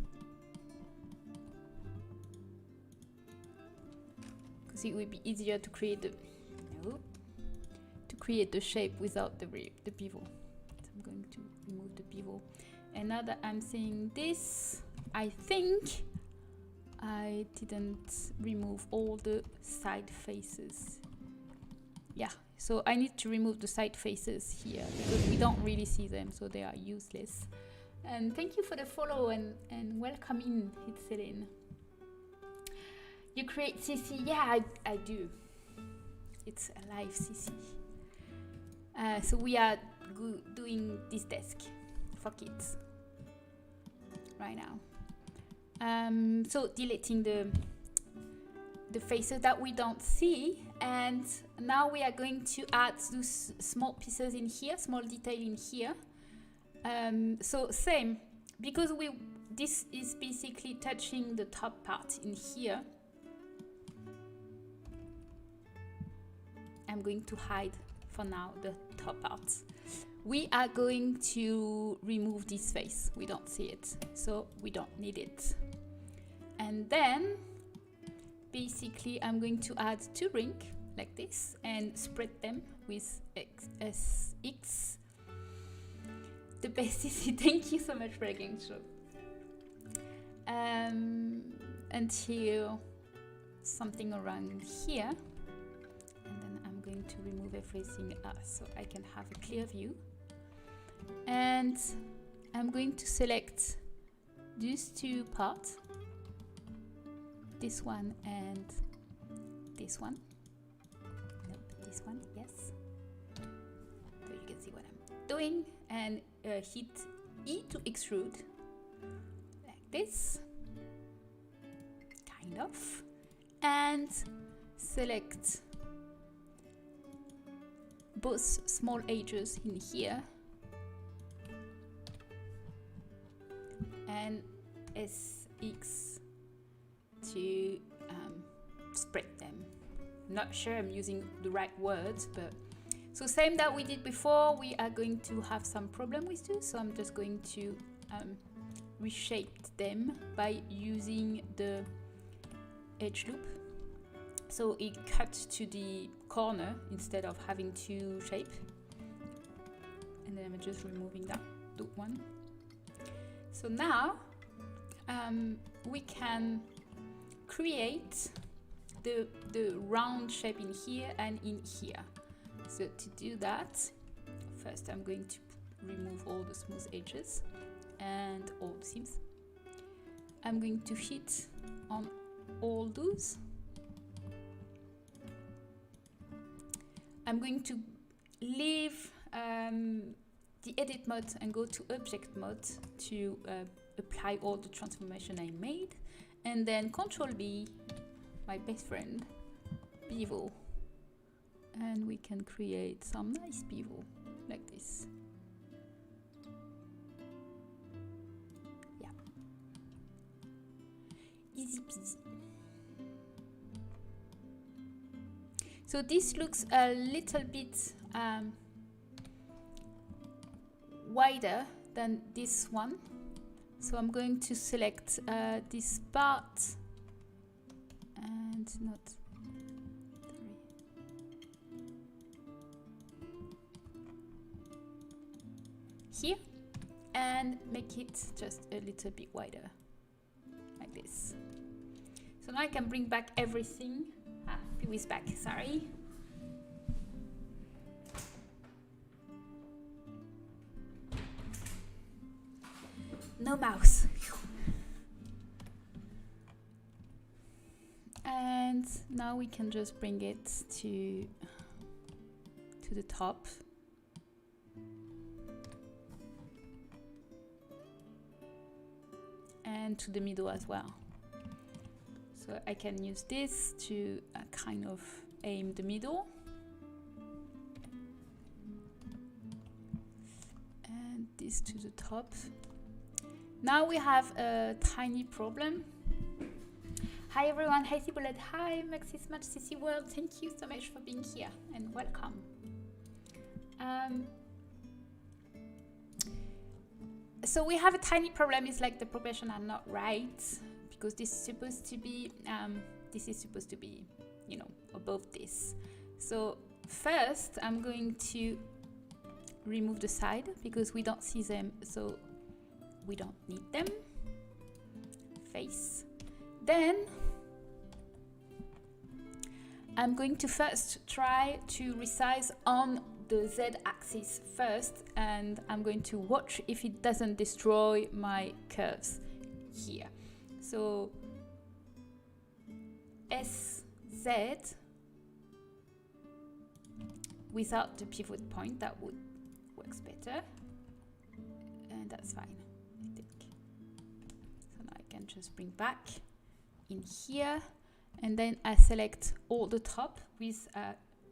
because it will be easier to create the shape without the bevel. So I'm going to remove the bevel. And now that I'm seeing this, I think I didn't remove all the side faces. Yeah, so I need to remove the side faces here because we don't really see them, so they are useless. And thank you for the follow and welcome in, it's Celine. You create CC? Yeah, I do. It's a live CC. So we are doing this desk for kids right now. So deleting the faces that we don't see, and now we are going to add those small pieces in here, small detail in here. So same, because this is basically touching the top part in here. I'm going to hide for now the top part we are going to remove this face. We don't see it, so we don't need it. And then basically I'm going to add 2 rings like this and spread them with X. The best is it. Thank you so much for getting show. Until something around here, and then I'm going to remove everything else so I can have a clear view. And I'm going to select these 2 parts, this one and this one. Nope, this one, yes. So you can see what I'm doing, and hit E to extrude like this, kind of, and select both small edges in here and SX to spread them. Not sure I'm using the right words, but so same that we did before, we are going to have some problem with this, so I'm just going to reshape them by using the edge loop, so it cuts to the corner instead of having to shape. And then I'm just removing that one. So now we can create the round shape in here and in here. So to do that, first I'm going to remove all the smooth edges and all the seams. I'm going to hit on all those. I'm going to leave the edit mode and go to object mode to apply all the transformation I made, and then Control B, my best friend, bevel, and we can create some nice bevel like this. Yeah, easy peasy. So this looks a little bit wider than this one, so I'm going to select this part and not here, and make it just a little bit wider like this. So now I can bring back everything. Is back, sorry. No mouse. And now we can just bring it to the top. And to the middle as well. So I can use this to kind of aim the middle. And this to the top. Now we have a tiny problem. Hi everyone, hi Syboulette, hi Maxis Match CC World, thank you so much for being here and welcome. So we have a tiny problem, it's like the proportions are not right, because this is supposed to be, you know, above this. So first I'm going to remove the side because we don't see them, so we don't need them. Face. Then I'm going to first try to resize on the Z axis first, and I'm going to watch if it doesn't destroy my curves here. So SZ without the pivot point, that would works better, and that's fine, I think. So now I can just bring back in here, and then I select all the top with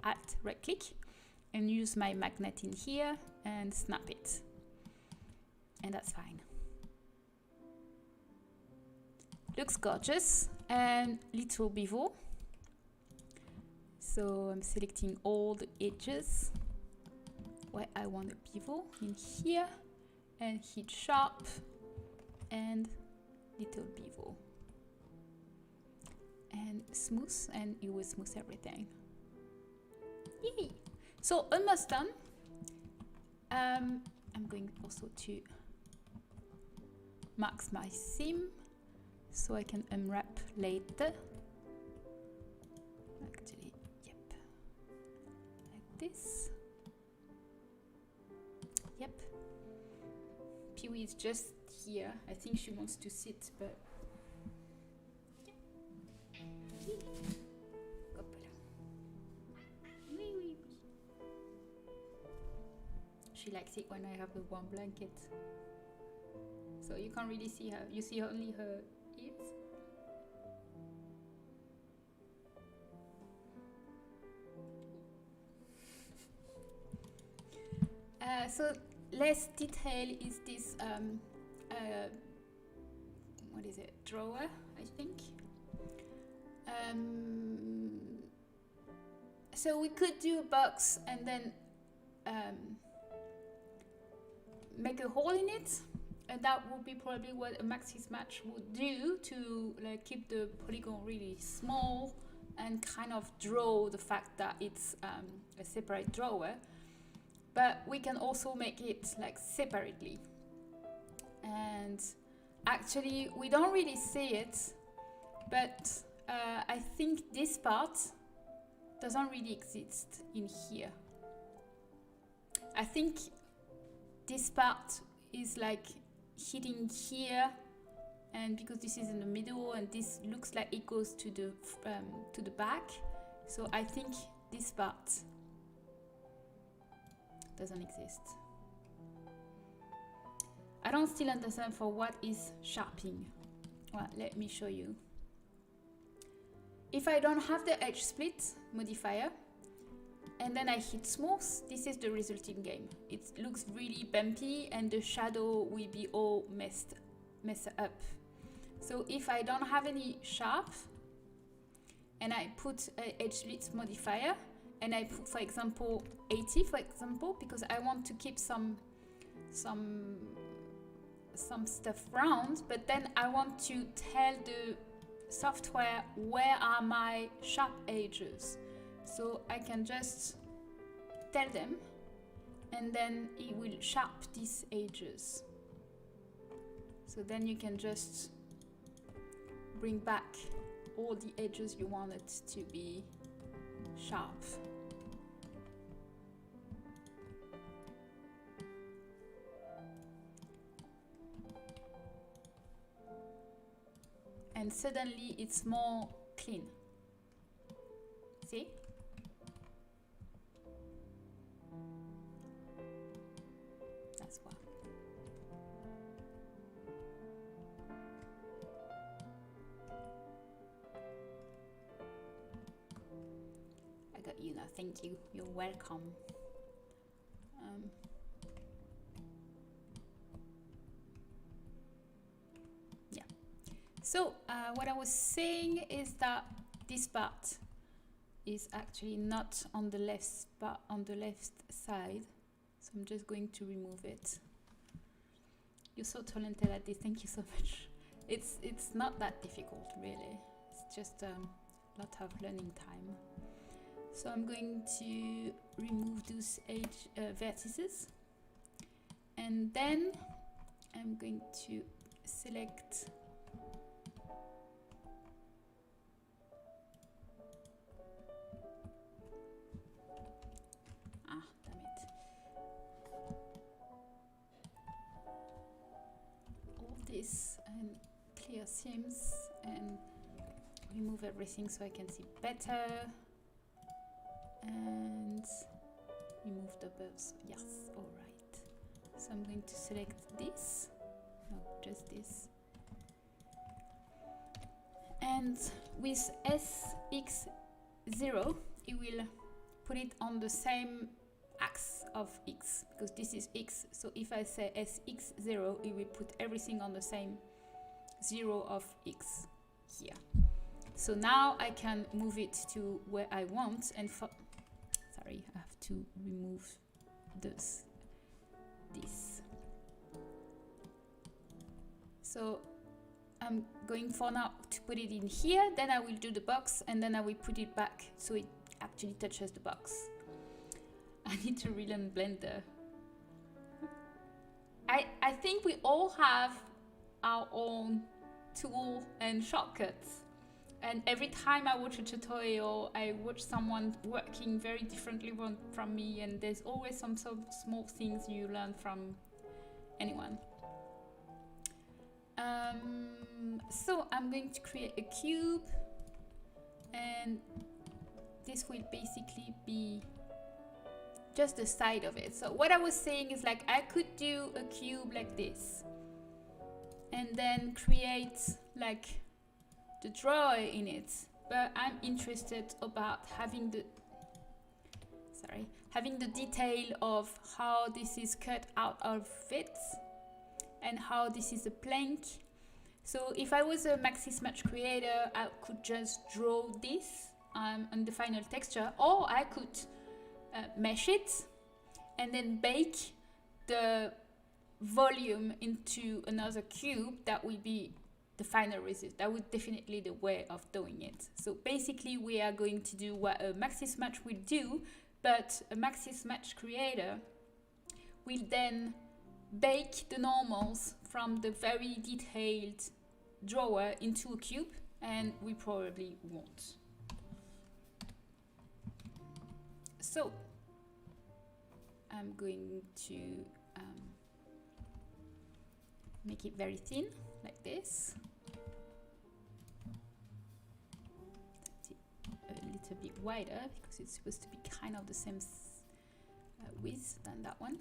Alt right click and use my magnet in here and snap it, and that's fine. Looks gorgeous. And little bevel. So I'm selecting all the edges where I want a pivot in here, and hit sharp and little pivot and smooth, and it will smooth everything. Yay! So almost done. I'm going also to mark my seam so I can unwrap later. Actually, yep, like this. Yep. Peewee is just here. I think she wants to sit, but she likes it when I have the warm blanket. So you can't really see her. You see only her ears. So less detail is this what is it, drawer, I think. So we could do a box and then make a hole in it, and that would be probably what a maxi match would do to like keep the polygon really small and kind of draw the fact that it's a separate drawer. But we can also make it like separately, and actually we don't really see it, but I think this part doesn't really exist in here. I think this part is like hitting here, and because this is in the middle and this looks like it goes to the back, so I think this part doesn't exist. I don't still understand for what is sharpening. Well, let me show you. If I don't have the edge split modifier and then I hit smooth, this is the resulting game. It looks really bumpy and the shadow will be all messed up. So if I don't have any sharp and I put an edge split modifier and I put, for example, 80, for example, because I want to keep some stuff round, but then I want to tell the software where are my sharp edges. So I can just tell them, and then it will sharp these edges. So then you can just bring back all the edges you want it to be sharp. And suddenly it's more clean. See? That's why. I got you now. Thank you. You're welcome. So what I was saying is that this part is actually not on the left, but on the left side. So I'm just going to remove it. You're so talented at this. Thank you so much. It's not that difficult, really. It's just a lot of learning time. So I'm going to remove those vertices, and then I'm going to select this and clear seams and remove everything so I can see better, and remove the bulbs. Yes, all right. So I'm going to select this, no, just this, and with SX0 it will put it on the same axis of X, because this is X. So if I say SX0, it will put everything on the same 0 of X here. So now I can move it to where I want, and sorry, I have to remove this. So I'm going for now to put it in here, then I will do the box, and then I will put it back so it actually touches the box. I need to relearn Blender. I think we all have our own tool and shortcuts. And every time I watch a tutorial, I watch someone working very differently from me, and there's always some small things you learn from anyone. So I'm going to create a cube, and this will basically be just the side of it. So what I was saying is, like, I could do a cube like this and then create like the drawer in it, but I'm interested about having the detail of how this is cut out of it and how this is a plank. So if I was a Maxi Smudge creator, I could just draw this on the final texture, or I could mesh it and then bake the volume into another cube. That will be the final result. That would definitely the way of doing it. So basically we are going to do what a Maxi Smudge will do, but a Maxi Smudge creator will then bake the normals from the very detailed drawer into a cube, and we probably won't. So I'm going to make it very thin, like this. A little bit wider because it's supposed to be kind of the same width than that one.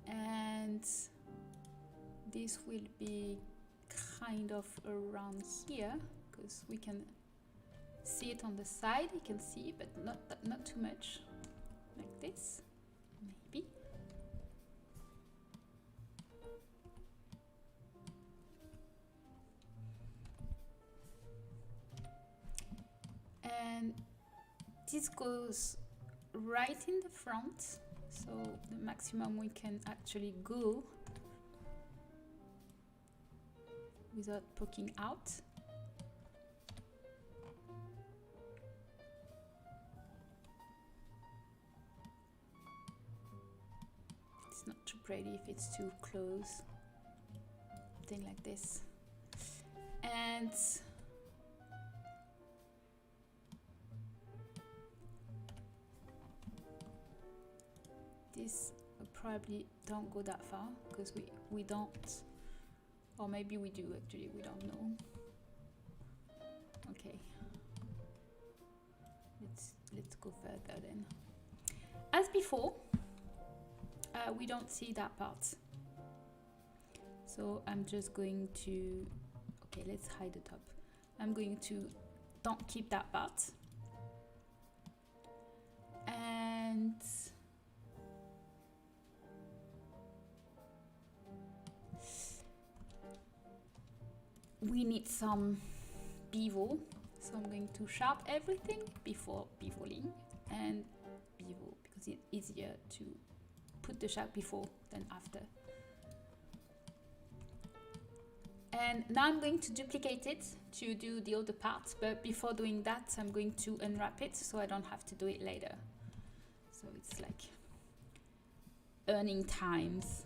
And this will be kind of around here because we can see it on the side. You can see, but not too much, like this, maybe. And this goes right in the front, so the maximum we can actually go without poking out. It's not too pretty if it's too close, something like this. And this probably don't go that far because we don't, or maybe we do actually, we don't know. Okay, let's go further then. As before, we don't see that part, so I'm just going to, okay, let's hide the top. I'm going to don't keep that part, and we need some bevel, so I'm going to sharp everything before beveling, and bevel because it's easier to put the sharp before than after. And now I'm going to duplicate it to do the other part, but before doing that I'm going to unwrap it so I don't have to do it later. So it's like earning times.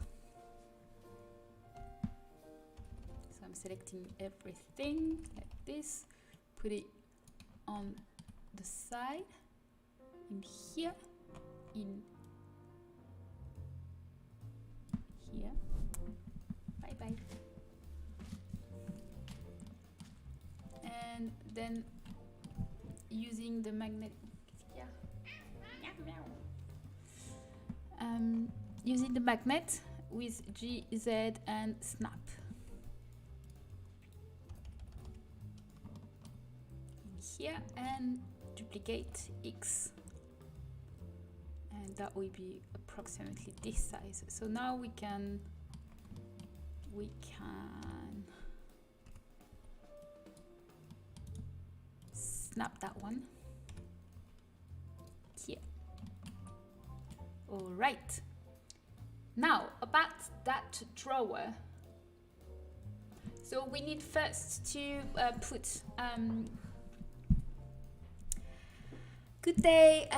Selecting everything like this, put it on the side, in here, in here. Bye bye. And then using the magnet, using the magnet with G, Z, and snap. Here and duplicate X, and that will be approximately this size. So now we can snap that one here. All right. Now about that drawer. So we need first to put good day,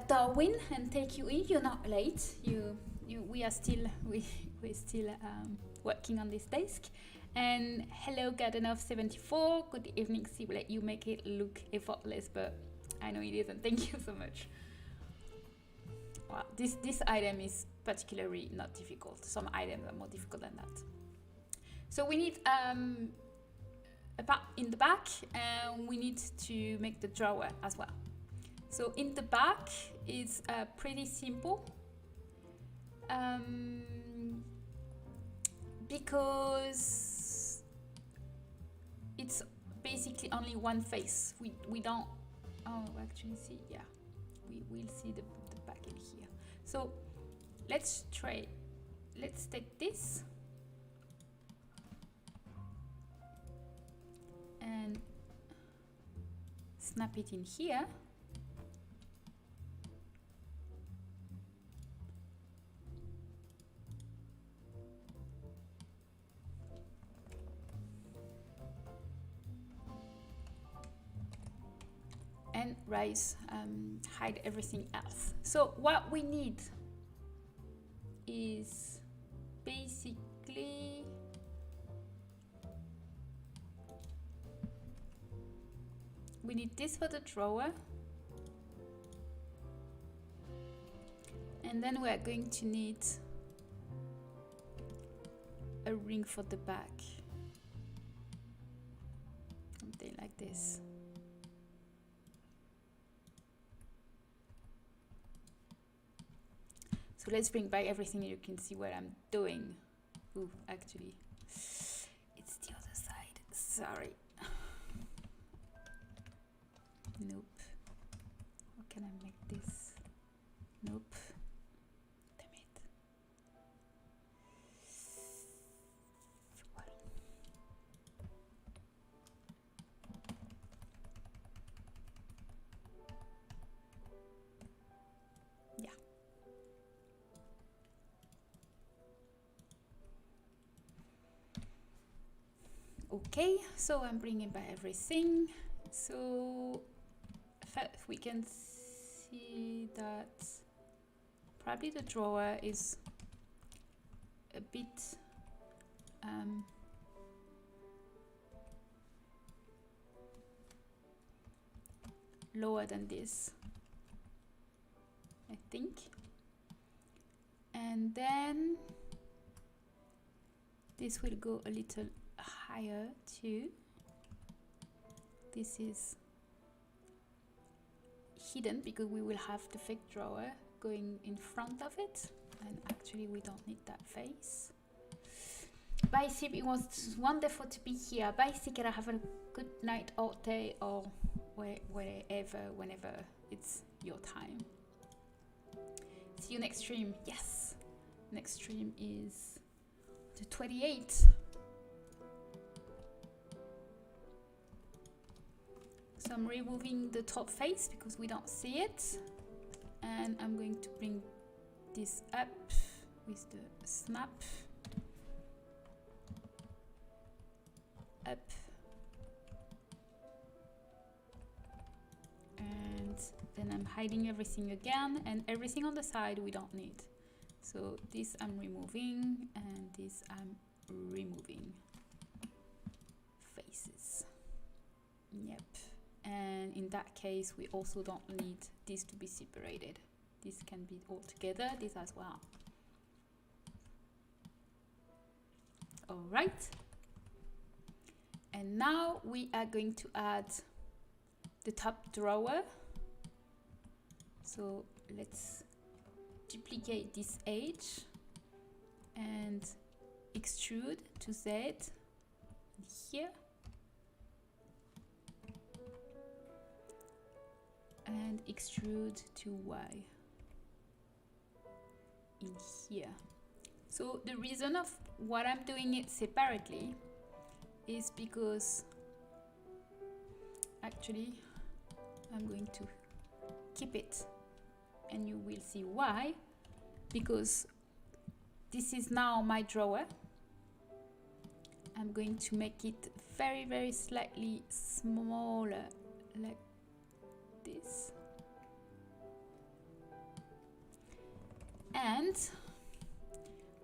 Darwin, and take you in. You're not late. We're still working on this desk. And hello, Garden of 74. Good evening, Syboulette. You make it look effortless, but I know it isn't. Thank you so much. Well, this item is particularly not difficult. Some items are more difficult than that. So we need in the back, and we need to make the drawer as well. So in the back is pretty simple because it's basically only one face. We don't, oh, actually see, yeah, we will see the back in here. So let's take this and snap it in here. And hide everything else. So what we need is basically we need this for the drawer, and then we are going to need a ring for the back, something like this. So let's bring back everything. You can see what I'm doing. Ooh, actually, it's the other side. Sorry. Nope. How can I make this? Nope. Damn it. Well. Yeah. Okay, so I'm bringing back everything. So first we can see that probably the drawer is a bit lower than this, I think. And then this will go a little higher too. This is hidden because we will have the fake drawer going in front of it, and actually we don't need that face. Bye Sip, it was wonderful to be here. Bye Sikera, have a good night or day or whenever it's your time. See you next stream. Yes, next stream is the 28th. So I'm removing the top face because we don't see it, and I'm going to bring this up with the snap up, and then I'm hiding everything again, and everything on the side we don't need. So this I'm removing, and this I'm removing. Faces. Yep. And in that case we also don't need this to be separated. This can be all together, this as well. All right, and now we are going to add the top drawer. So let's duplicate this edge and extrude to Z here, and extrude to Y in here. So the reason of what I'm doing it separately is because actually I'm going to keep it, and you will see why. because this is now my drawer. I'm going to make it very, very slightly smaller, like this. And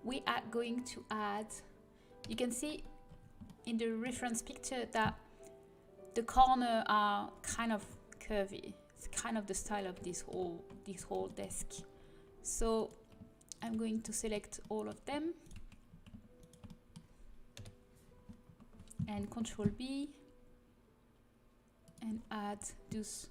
we are going to add, you can see in the reference picture that the corners are kind of curvy. It's kind of the style of this whole desk. So I'm going to select all of them and Control B and add those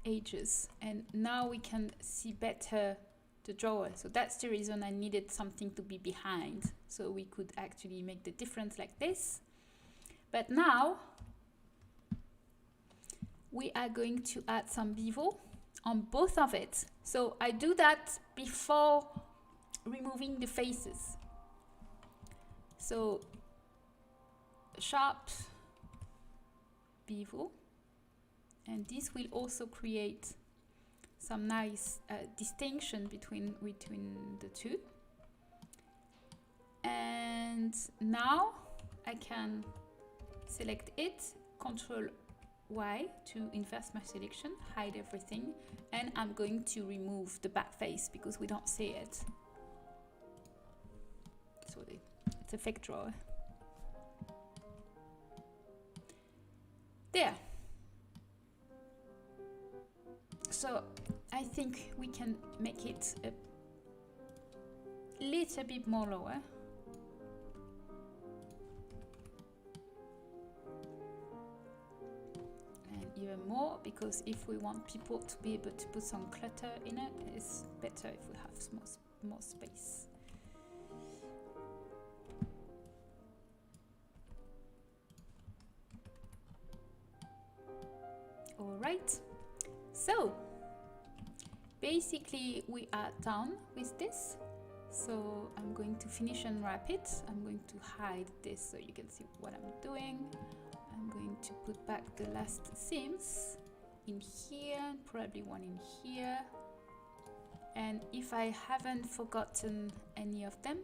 edges. And now we can see better the drawer. So that's the reason I needed something to be behind, so we could actually make the difference like this. But now we are going to add some bevel on both of it. So I do that before removing the faces. So sharp bevel, and this will also create some nice distinction between the two. And now I can select it, Control Y to inverse my selection, hide everything, and I'm going to remove the back face because we don't see it. So it's a fake drawer. There. So I think we can make it a little bit more lower. And even more, because if we want people to be able to put some clutter in it, it's better if we have more space. All right. So basically we are done with this. So I'm going to finish and wrap it. I'm going to hide this so you can see what I'm doing. I'm going to put back the last seams in here, probably one in here. And if I haven't forgotten any of them,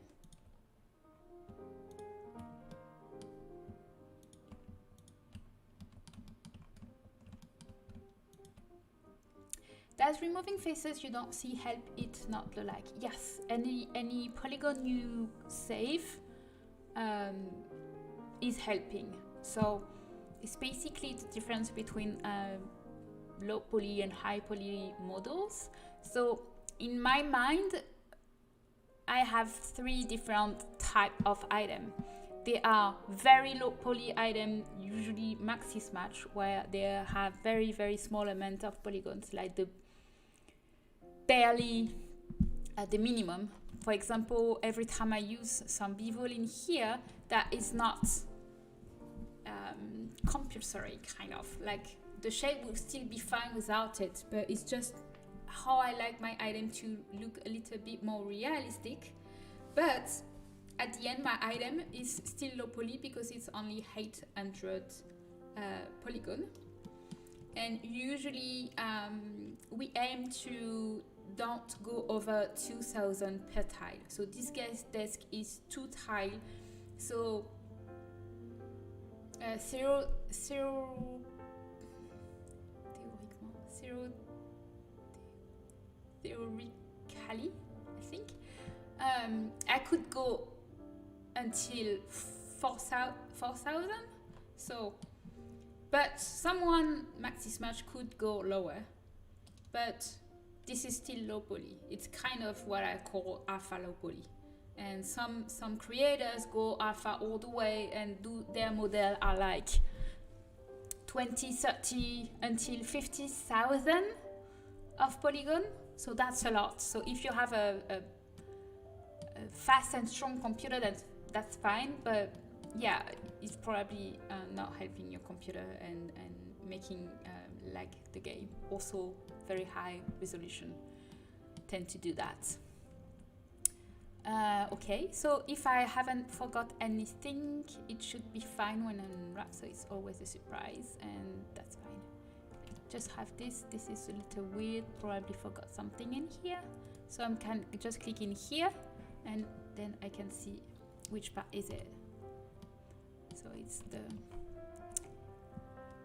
does removing faces you don't see help it not look like? Yes, any polygon you save is helping. So it's basically the difference between low poly and high poly models. So in my mind, I have 3 different type of item. They are very low poly item, usually maxi match, where they have very, very small amount of polygons, like the barely at the minimum. For example, every time I use some bevel in here, that is not compulsory, kind of. Like the shape will still be fine without it, but it's just how I like my item to look a little bit more realistic. But at the end, my item is still low poly because it's only 800 polygon. And usually we aim to don't go over 2000 per tile. So this guy's desk is 2 tile. So theoretically, I think I could go until 4,000. So, but someone maxi match could go lower, but this is still low poly. It's kind of what I call alpha low poly. And some creators go alpha all the way and do their model are like 20, 30 until 50,000 of polygon. So that's a lot. So if you have a fast and strong computer, that's fine. But yeah, it's probably not helping your computer and making lag the game. Also, very high resolution tend to do that. Okay, so if I haven't forgot anything, it should be fine when I unwrap, so it's always a surprise, and that's fine. just have this. This is a little weird, probably forgot something in here. So I'm can just click in here and then I can see which part is it. So it's the,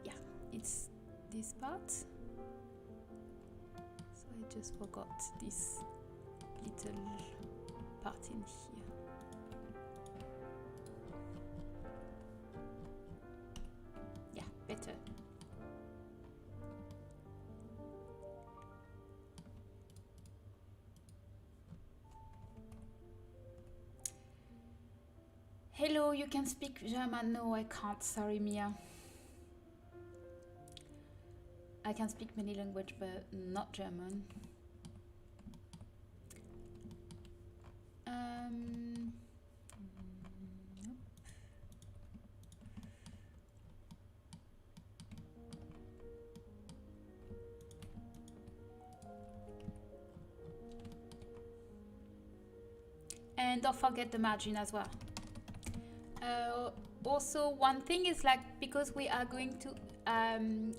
yeah, it's this part. So I just forgot this little part in here. Yeah, better. Hello, you can speak German? No, I can't. Sorry, Mia. I can speak many languages, but not German. Nope. And don't forget the margin as well. Also, one thing is like, because we are going to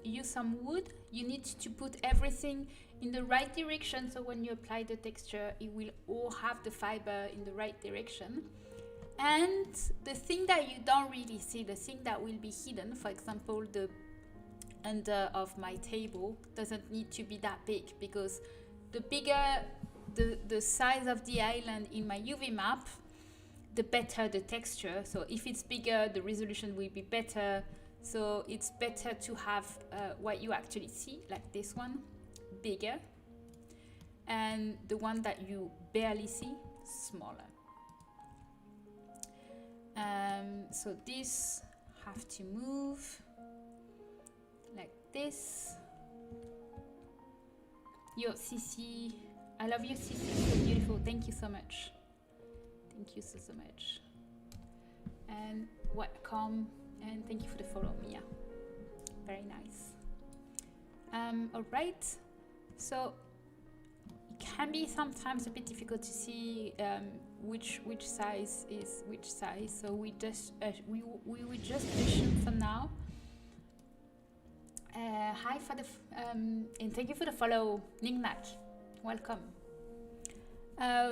use some wood, you need to put everything in the right direction. So when you apply the texture, it will all have the fiber in the right direction. And the thing that you don't really see, the thing that will be hidden, for example, the under of my table doesn't need to be that big, because the bigger the size of the island in my UV map, the better the texture. So if it's bigger, the resolution will be better. So it's better to have what you actually see, like this one, bigger, and the one that you barely see, smaller. So this have to move like this. Yo, Cici, I love you, Cici, so beautiful. Thank you so much. Thank you so much. And welcome, and thank you for the follow, Mia. Very nice. All right. So it can be sometimes a bit difficult to see which size is which size. So we just we will just assume for now. Hi for the and thank you for the follow, Nignac. Welcome.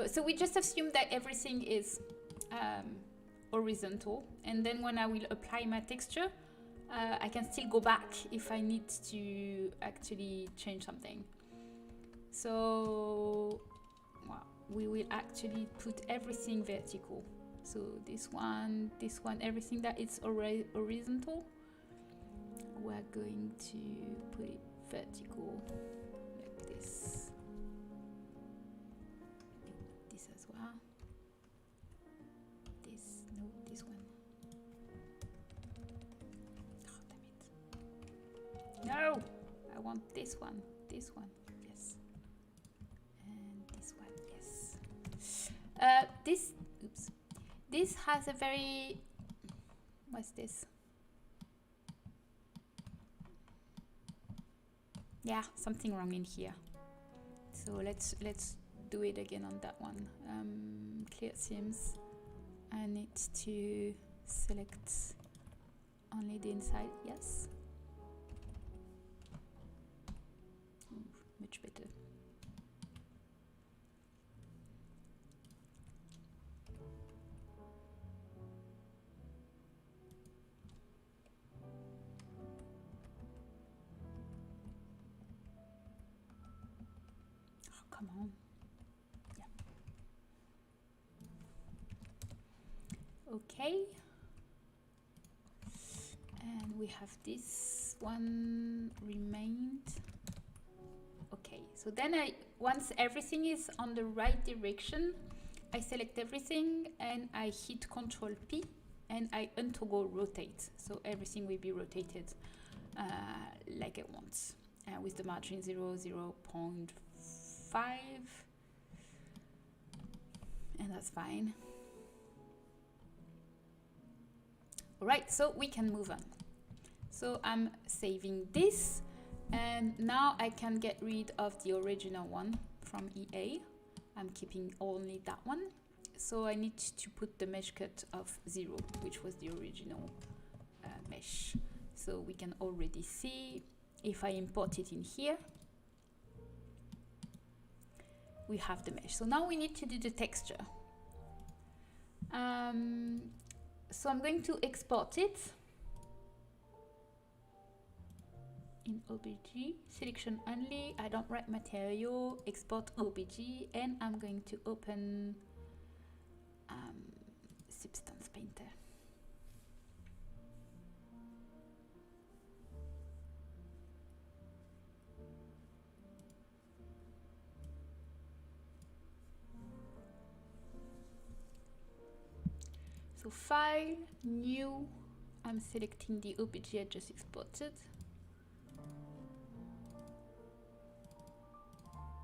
So we just assume that everything is horizontal, and then when I will apply my texture, I can still go back if I need to actually change something. So well, we will actually put everything vertical. So this one, everything that is horizontal, we're going to put it vertical like this. This as well. This, no, this one. Oh, damn it. No! I want this one, yes. And this one, yes. This has a very, what's this? Yeah, something wrong in here. So let's do it again on that one. Clear seams. I need to select only the inside. Yes. Ooh, much better. Come on. Yeah. Okay. And we have this one remained. Okay, so then once everything is on the right direction, I select everything and I hit Ctrl P and I untoggle rotate. So everything will be rotated like I want with the margin 0.5. And that's fine. All right, so we can move on. So I'm saving this, and now I can get rid of the original one from EA. I'm keeping only that one. So I need to put the mesh cut of 0, which was the original mesh. So we can already see if I import it in here, we have the mesh. So now we need to do the texture. So I'm going to export it in OBJ, selection only, I don't write material, export OBJ, and I'm going to open Substance Painter. So File, New, I'm selecting the OBJ I just exported.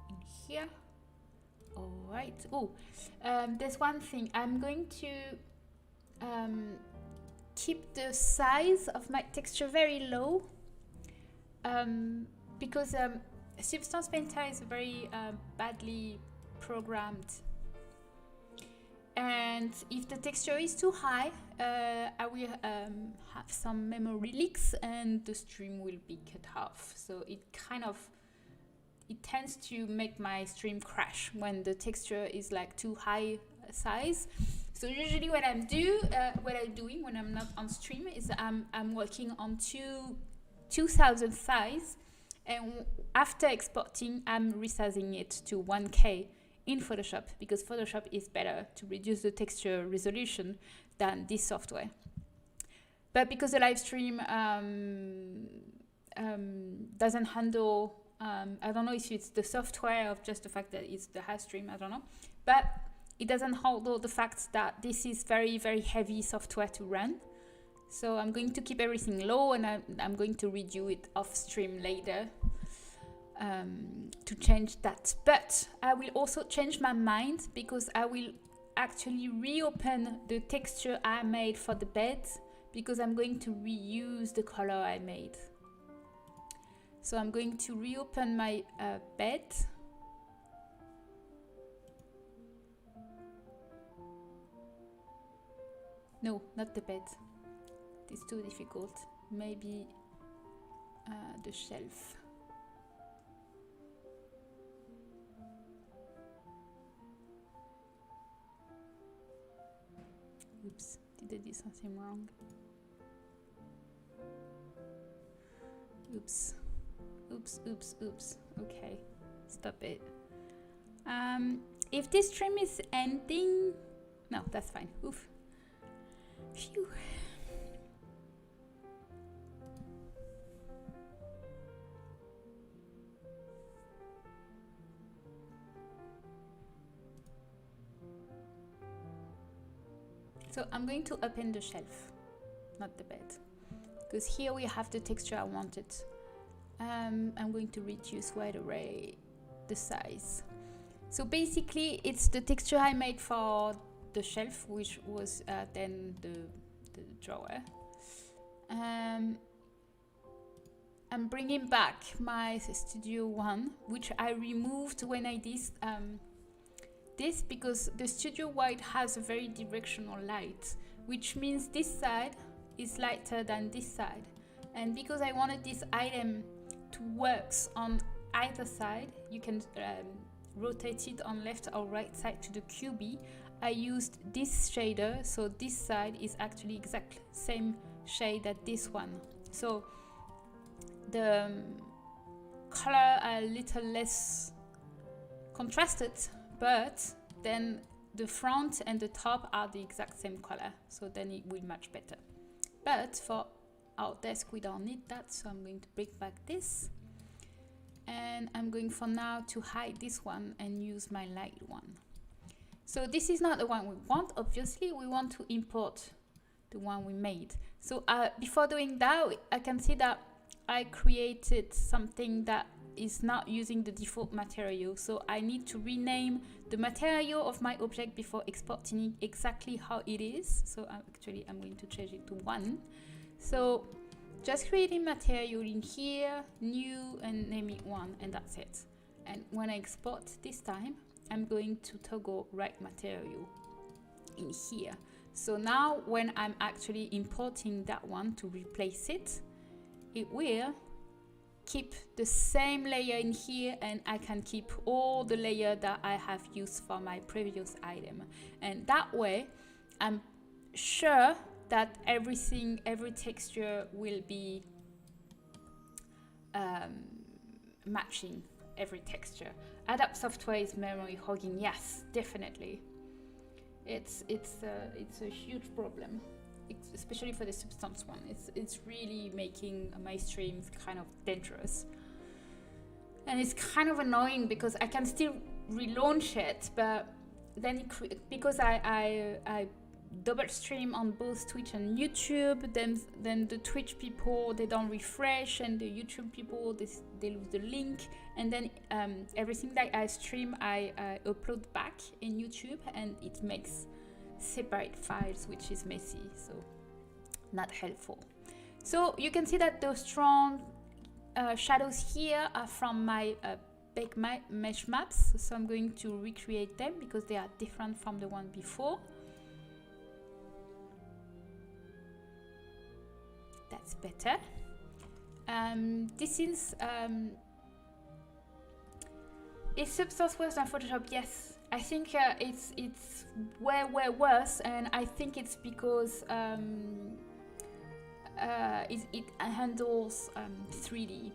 In here. All right. Oh, there's one thing. I'm going to keep the size of my texture very low because Substance Painter is very badly programmed. And if the texture is too high, I will have some memory leaks and the stream will be cut off. So it tends to make my stream crash when the texture is like too high size. So usually what I'm doing when I'm not on stream is I'm working on 2000 size, and after exporting I'm resizing it to 1K in Photoshop, because Photoshop is better to reduce the texture resolution than this software. But because the live stream doesn't handle, I don't know if it's the software or just the fact that it's the high stream, I don't know, but it doesn't handle the fact that this is very, very heavy software to run. So I'm going to keep everything low, and I'm going to redo it off stream later to change that. But I will also change my mind, because I will actually reopen the texture I made for the bed, because I'm going to reuse the color I made. So I'm going to reopen my bed. No, not the bed. It's too difficult. Maybe the shelf. Oops, did I do something wrong? Oops. Oops. Okay, stop it. If this stream is ending, no, that's fine. Oof. Phew. So I'm going to open the shelf, not the bed, because here we have the texture I wanted. I'm going to reduce right away the size. So basically it's the texture I made for the shelf, which was then the drawer. I'm bringing back my Studio One, which I removed when I did this, because the Studio White has a very directional light, which means this side is lighter than this side. And because I wanted this item to work on either side, you can rotate it on left or right side to the QB. I used this shader, so this side is actually exactly same shade as this one. So the color are a little less contrasted, but then the front and the top are the exact same color, so then it will match better. But for our desk we don't need that, so I'm going to bring back this, and I'm going for now to hide this one and use my light one. So this is not the one we want, obviously. We want to import the one we made. So before doing that, I can see that I created something that is not using the default material. So I need to rename the material of my object before exporting it exactly how it is. So actually I'm going to change it to 1. So just creating material in here, new, and name it 1, and that's it. And when I export this time, I'm going to toggle write material in here. So now when I'm actually importing that one to replace it, it will keep the same layer in here, and I can keep all the layer that I have used for my previous item. And that way, I'm sure that every texture will be matching every texture. Adapt software is memory hogging. Yes, definitely. It's a huge problem, especially for the substance one. It's really making my streams kind of dangerous, and it's kind of annoying because I can still relaunch it, but then because I double stream on both Twitch and YouTube, then the Twitch people, they don't refresh, and the YouTube people, they lose the link, and then everything that I stream I upload back in YouTube, and it makes separate files, which is messy, so not helpful. So you can see that those strong shadows here are from my big mesh maps, so I'm going to recreate them because they are different from the one before. That's better. This is substance worse than Photoshop? Yes, I think it's way worse, and I think it's because it handles 3D,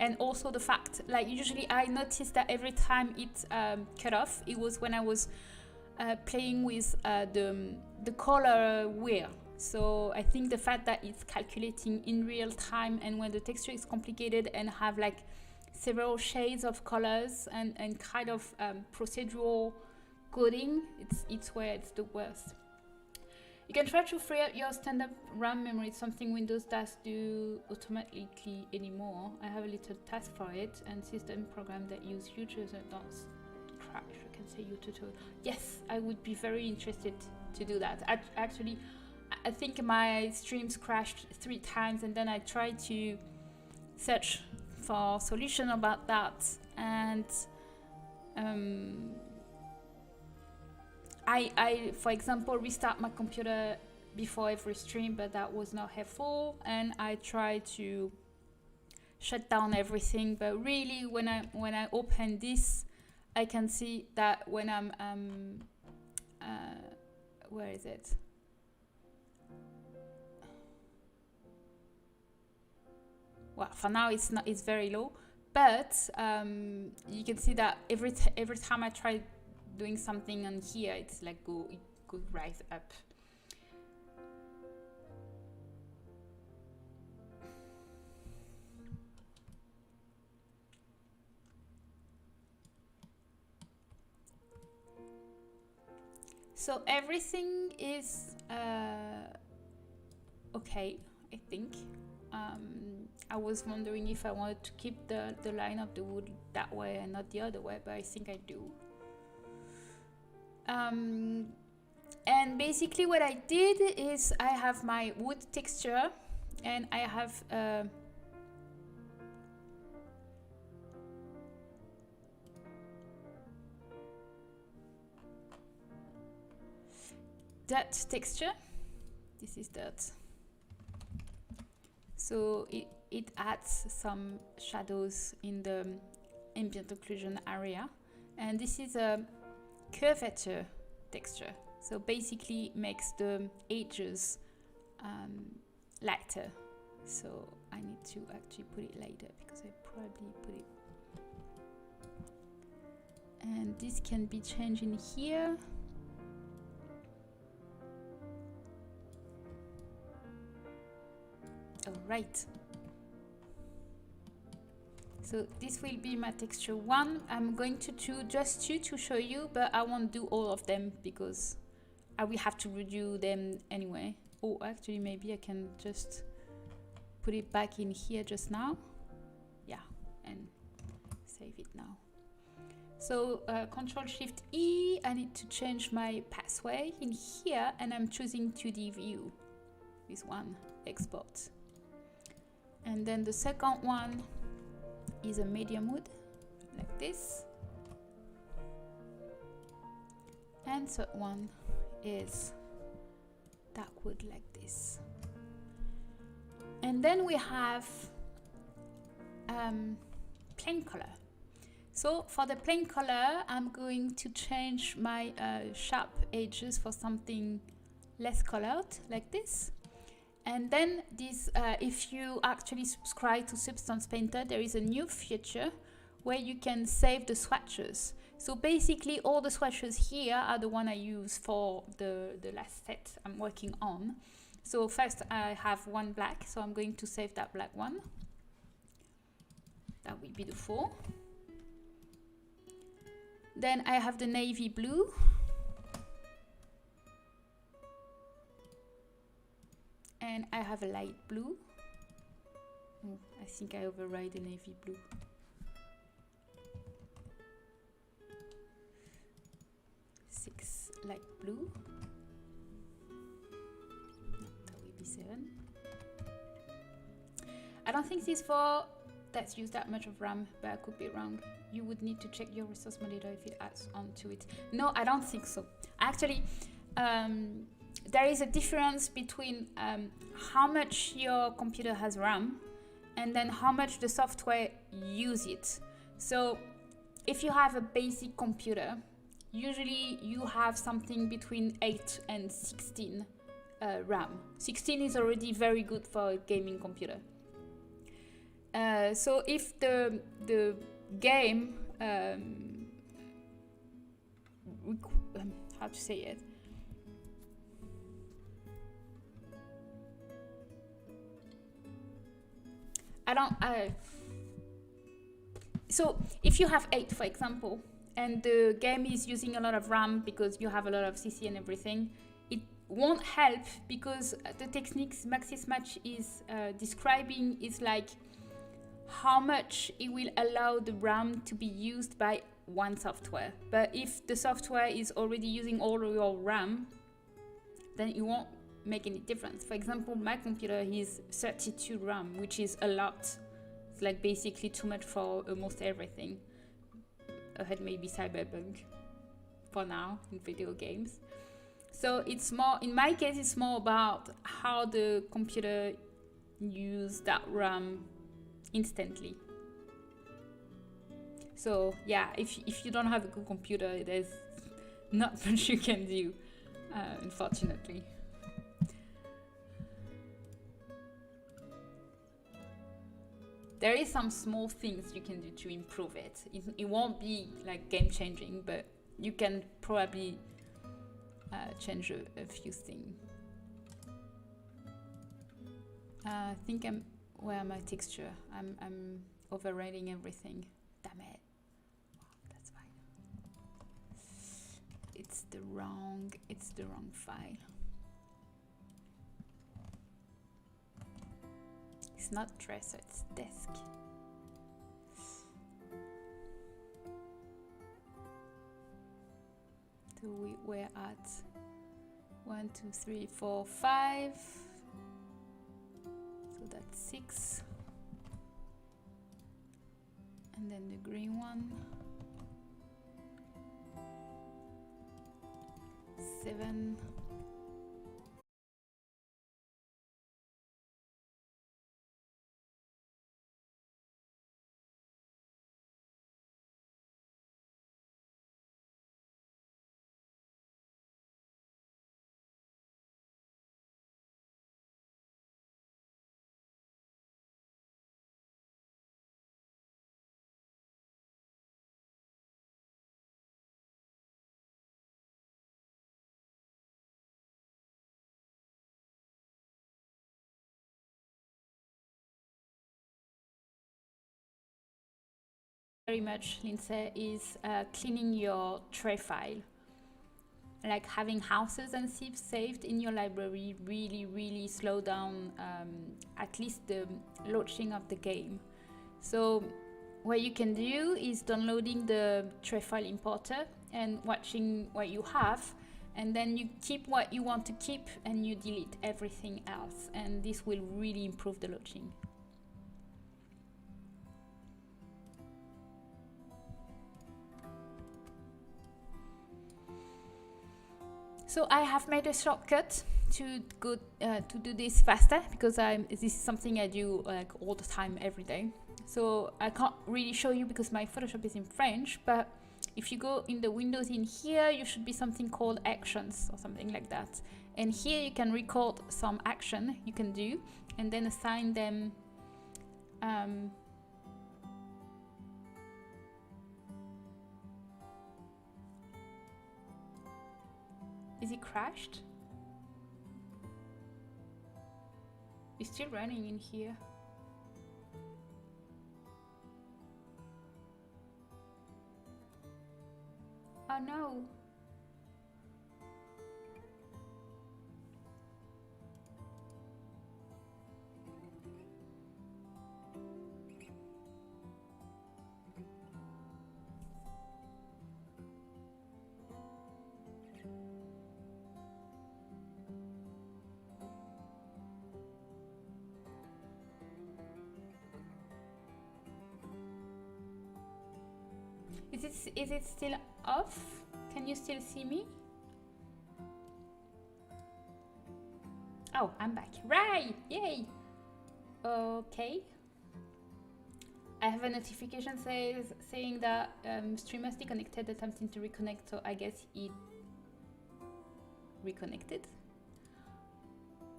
and also the fact, like, usually I noticed that every time it cut off, it was when I was playing with the color wheel. So I think the fact that it's calculating in real time, and when the texture is complicated and have like several shades of colors and kind of procedural coding, it's where it's the worst. You can try to free up your standard RAM memory. It's something Windows does do automatically anymore. I have a little task for it, and system program that use users don't crash. I can say tutorial. Yes, I would be very interested to do that. Actually, I think my streams crashed 3 times, and then I tried to search for solution about that, and I for example restart my computer before every stream, but that was not helpful, and I tried to shut down everything, but really when I open this, I can see that when I'm where is it? Well, for now it's very low, but you can see that every time I try doing something on here, it's like it could rise up. So everything is okay, I think. I was wondering if I wanted to keep the line of the wood that way and not the other way, but I think I do. And basically what I did is I have my wood texture, and I have dirt texture. This is dirt. So it adds some shadows in the ambient occlusion area, and this is a curvature texture. So basically makes the edges lighter. So I need to actually put it lighter because I probably put it. And this can be changed in here. All right. So this will be my texture 1. I'm going to do just 2 to show you, but I won't do all of them because I will have to redo them anyway. Oh, actually, maybe I can just put it back in here just now. Yeah, and save it now. So Control Shift E, I need to change my pathway in here, and I'm choosing 2D view. This one, export. And then the second one is a medium wood, like this. And third one is dark wood, like this. And then we have plain color. So for the plain color, I'm going to change my sharp edges for something less colored, like this. And then this, if you actually subscribe to Substance Painter, there is a new feature where you can save the swatches. So basically all the swatches here are the one I use for the last set I'm working on. So first I have one black, so I'm going to save that black one. That would be beautiful. Then I have the navy blue. And I have a light blue. Oh, I think I override the navy blue. Six light blue. That will be 7. I don't think this for that's used that much of RAM, but I could be wrong. You would need to check your resource monitor if it adds onto it. No, I don't think so. Actually, there is a difference between how much your computer has RAM and then how much the software use it. So if you have a basic computer, usually you have something between 8 and 16 RAM. 16 is already very good for a gaming computer. So if the game, how to say it? So if you have 8, for example, and the game is using a lot of RAM because you have a lot of CC and everything, it won't help, because the techniques Maxis Match is describing is like how much it will allow the RAM to be used by one software. But if the software is already using all of your RAM, then it won't make any difference. For example, my computer is 32 RAM, which is a lot. It's like basically too much for almost everything. Ahead maybe Cyberpunk for now in video games. So it's more, in my case, it's more about how the computer use that RAM instantly. So yeah, if you don't have a good computer, there's not much you can do, unfortunately. There is some small things you can do to improve it. It won't be like game changing, but you can probably change a few things. I think where my texture? I'm overriding everything. Damn it. Oh, that's fine. It's the wrong file. It's not dresser, it's desk. So we were at 1, 2, 3, 4, 5. So that's 6. And then the green one. 7. Very much, Lindsay, is cleaning your tray file. Like having houses and sieves saved in your library really slow down at least the launching of the game. So what you can do is downloading the tray file importer and watching what you have, and then you keep what you want to keep and you delete everything else, and this will really improve the launching. So I have made a shortcut to go to do this faster, because this is something I do like all the time, every day. So I can't really show you because my Photoshop is in French, but if you go in the windows in here, you should be something called actions or something like that. And here you can record some action you can do and then assign them. Is it crashed? It's still running in here. Oh no. Is it still off? Can you still see me? Oh, I'm back. Right! Yay! Okay. I have a notification saying that stream has disconnected, attempting to reconnect, so I guess it reconnected.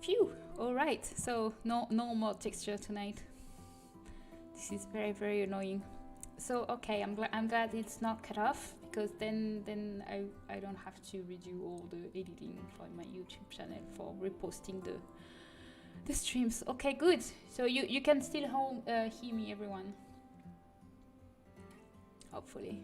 Phew! Alright, so no more texture tonight. This is very, very annoying. So okay, I'm glad it's not cut off, because then I don't have to redo all the editing for my YouTube channel for reposting the streams. Okay, good. So you can still hear me, everyone. Hopefully.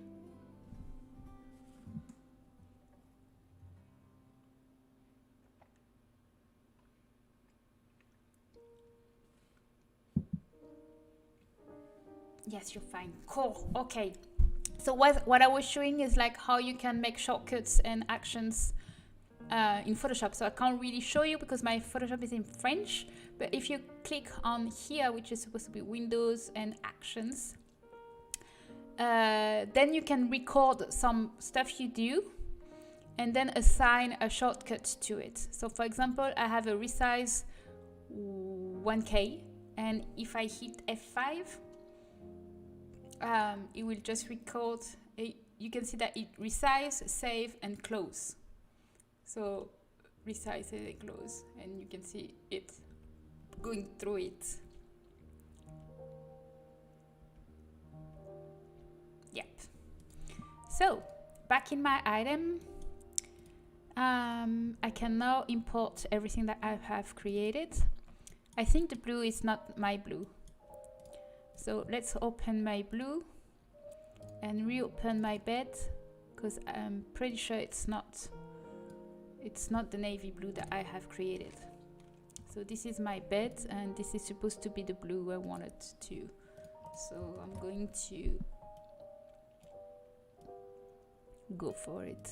Yes, you're fine. Cool. Okay. So what I was showing is like how you can make shortcuts and actions in Photoshop. So I can't really show you because my Photoshop is in French. But if you click on here, which is supposed to be Windows and Actions, then you can record some stuff you do and then assign a shortcut to it. So for example, I have a resize 1K, and if I hit F5, it will just record. You can see that it resize, save, and close. So resize and close, and you can see it going through it. Yep. So back in my item, I can now import everything that I have created. I think the blue is not my blue. So let's open my blue and reopen my bed, because I'm pretty sure it's not the navy blue that I have created. So this is my bed, and this is supposed to be the blue I wanted to. So I'm going to go for it.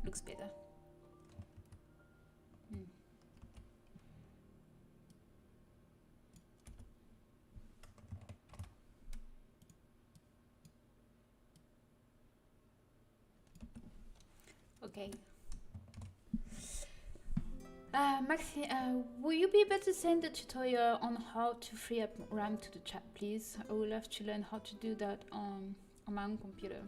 Looks better. Okay. Maxi, will you be able to send the tutorial on how to free up RAM to the chat, please? I would love to learn how to do that on my own computer.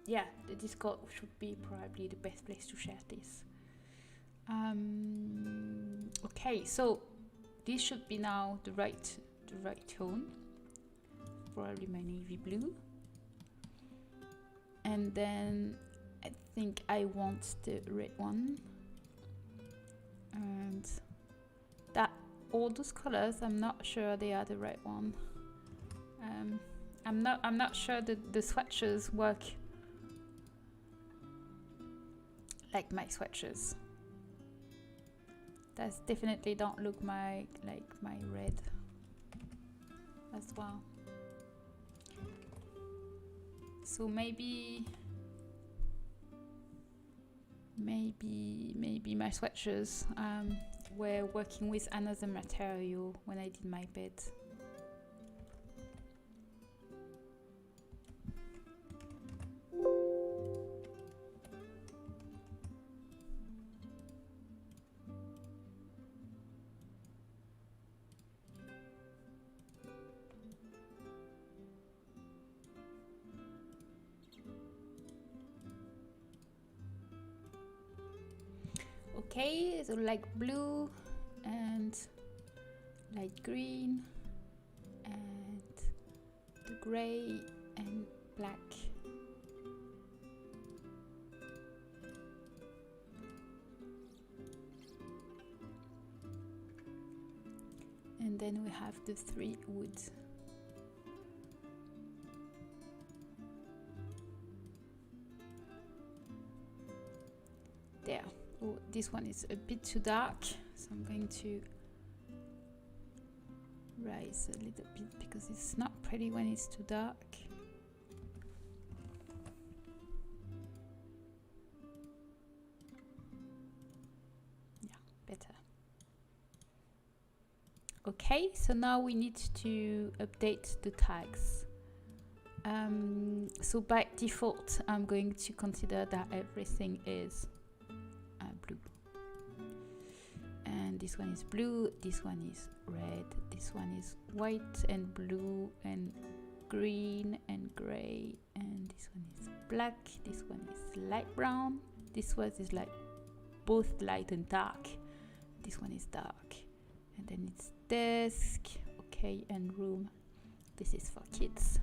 Yeah, the Discord should be probably the best place to share this. Okay, so this should be now the right tone. Probably my navy blue. And then I think I want the red one. And that all those colors, I'm not sure they are the right one. I'm not sure that the swatches work like my swatches. That's definitely don't look like my red as well. So maybe my swatches were working with another material when I did my bed. Okay, so like blue and light green and the gray and black. And then we have the 3 woods. There. Oh, this one is a bit too dark, so I'm going to rise a little bit because it's not pretty when it's too dark. Yeah, better. Okay, so now we need to update the tags. So by default, I'm going to consider that everything is blue. And this one is blue, this one is red, this one is white and blue and green and gray, and this one is black, this one is light brown, this one is like both light and dark, this one is dark, and then it's desk, okay, and room. This is for kids.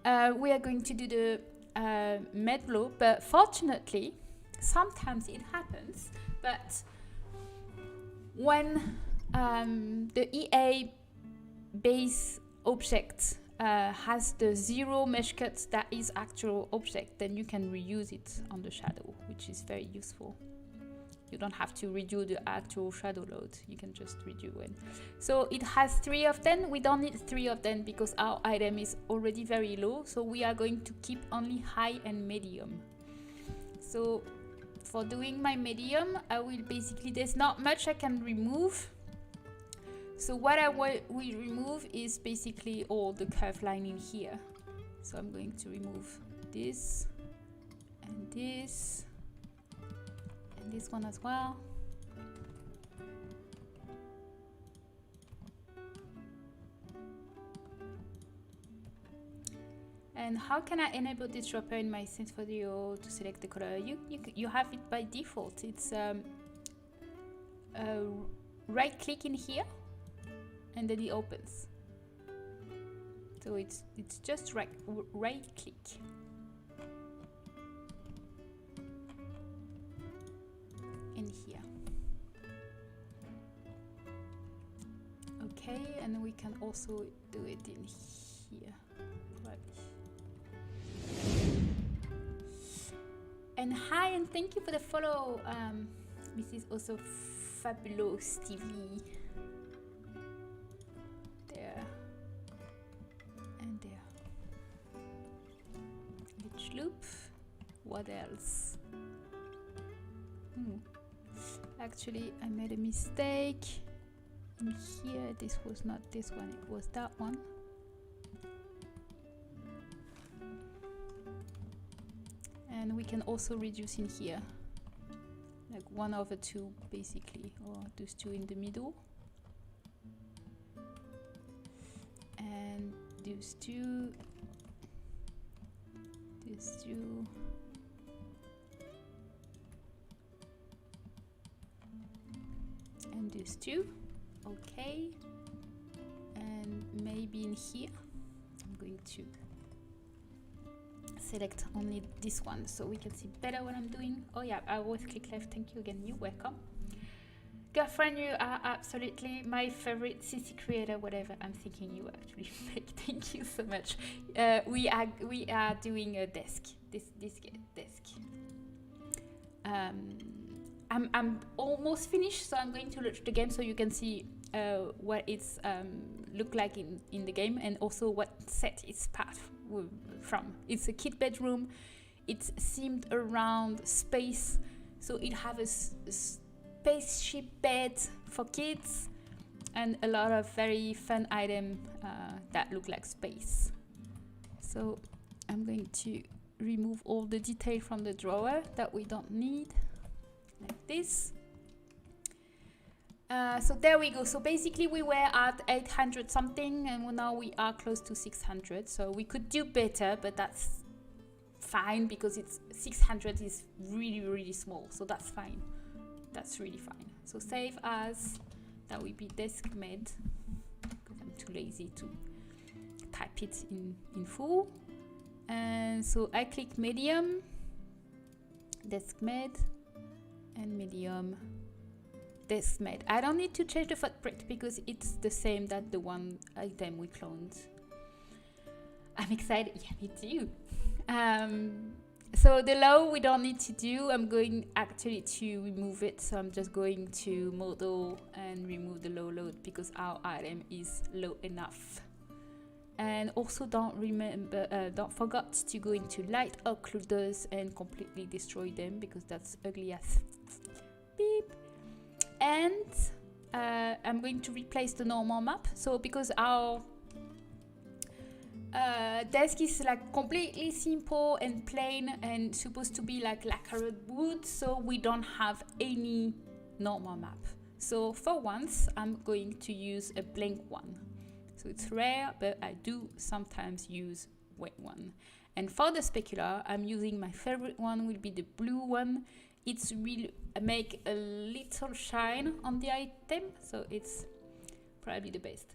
We are going to do the medlow, but fortunately sometimes it happens, but when the EA base object has the 0 mesh cut that is actual object, then you can reuse it on the shadow, which is very useful. You don't have to redo the actual shadow load, you can just redo it. So it has 3 of them. We don't need 3 of them because our item is already very low, so we are going to keep only high and medium. So for doing my medium, I will basically, there's not much I can remove. So what I will remove is basically all the curve line in here. So I'm going to remove this and this and this one as well. And how can I enable this dropper in my Synthfolio to select the color? You have it by default. It's right click in here and then it opens. So it's just right click. In here. Okay, and we can also do it in here. Right. And hi, and thank you for the follow. This is also fabulous TV. There and there. Glitch loop. What else? Actually, I made a mistake. In here, this was not this one, it was that one. And we can also reduce in here, like 1/2 basically, or those 2 in the middle. And those 2, these 2. And these 2, okay. And maybe in here, I'm going to select only this one so we can see better what I'm doing. Oh yeah, I always click left. Thank you again. You're welcome. Girlfriend, you are absolutely my favorite CC creator, whatever I'm thinking you actually make. Thank you so much. We are doing a desk. This desk. I'm almost finished, so I'm going to launch the game so you can see what it's look like in the game, and also what set it's part from. It's a kid bedroom. It's themed around space, so it has a spaceship bed for kids and a lot of very fun items that look like space. So I'm going to remove all the detail from the drawer that we don't need, like this. So there we go. So basically we were at 800 something and now we are close to 600. So we could do better, but that's fine because it's 600 is really small. So that's fine. That's really fine. So save as, that will be desk made because I'm too lazy to type it in full. And so I click medium, desk made, and medium, desk made. I don't need to change the footprint because it's the same that the one item we cloned. I'm excited. Yeah, me too. So the low we don't need to do. I'm going actually to remove it. So I'm just going to model and remove the low load because our item is low enough. And also don't forget to go into light occluders and completely destroy them because that's ugly as beep. And I'm going to replace the normal map. So because our desk is like completely simple and plain and supposed to be like lacquered wood, so we don't have any normal map. So for once I'm going to use a blank one. So it's rare, but I do sometimes use wet one. And for the specular, I'm using my favorite one, will be the blue one. It's really make a little shine on the item, so it's probably the best.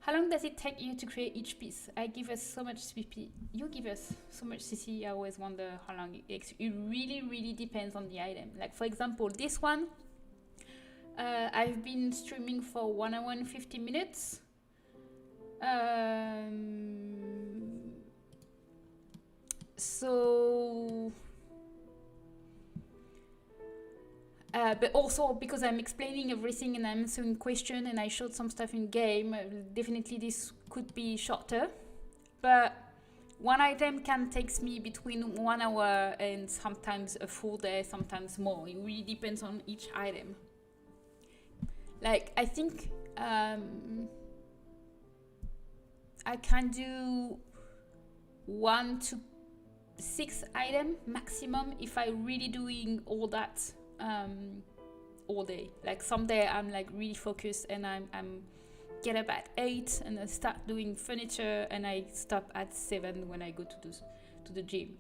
How long does it take you to create each piece? I give us so much CP. You give us so much CC. I always wonder how long it takes. It really depends on the item. Like for example, this one, I've been streaming for 1 hour and 50 minutes. But also because I'm explaining everything and I'm answering questions and I showed some stuff in game, definitely this could be shorter. But one item can take me between 1 hour and sometimes a full day, sometimes more. It really depends on each item. Like I think I can do 1 to 6 items maximum if I really doing all that all day. Like some day I'm like really focused and I'm get up at 8 and I start doing furniture and I stop at 7 when I go to the gym.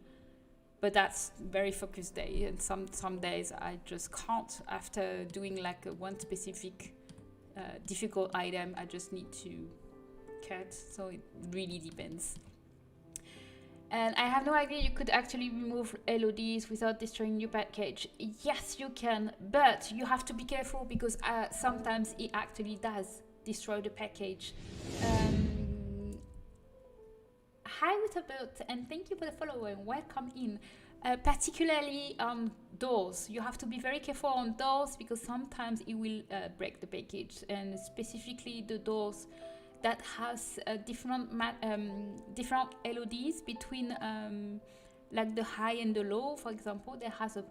But that's very focused day, and some days I just can't. After doing like one specific difficult item, I just need to cut. So it really depends. And I have no idea you could actually remove LODs without destroying your package. Yes, you can, but you have to be careful because sometimes it actually does destroy the package. Hi Witterbert, and thank you for the follow and welcome in. Particularly on doors, you have to be very careful on doors because sometimes it will break the package, and specifically the doors that has different LODs between like the high and the low. For example, there has a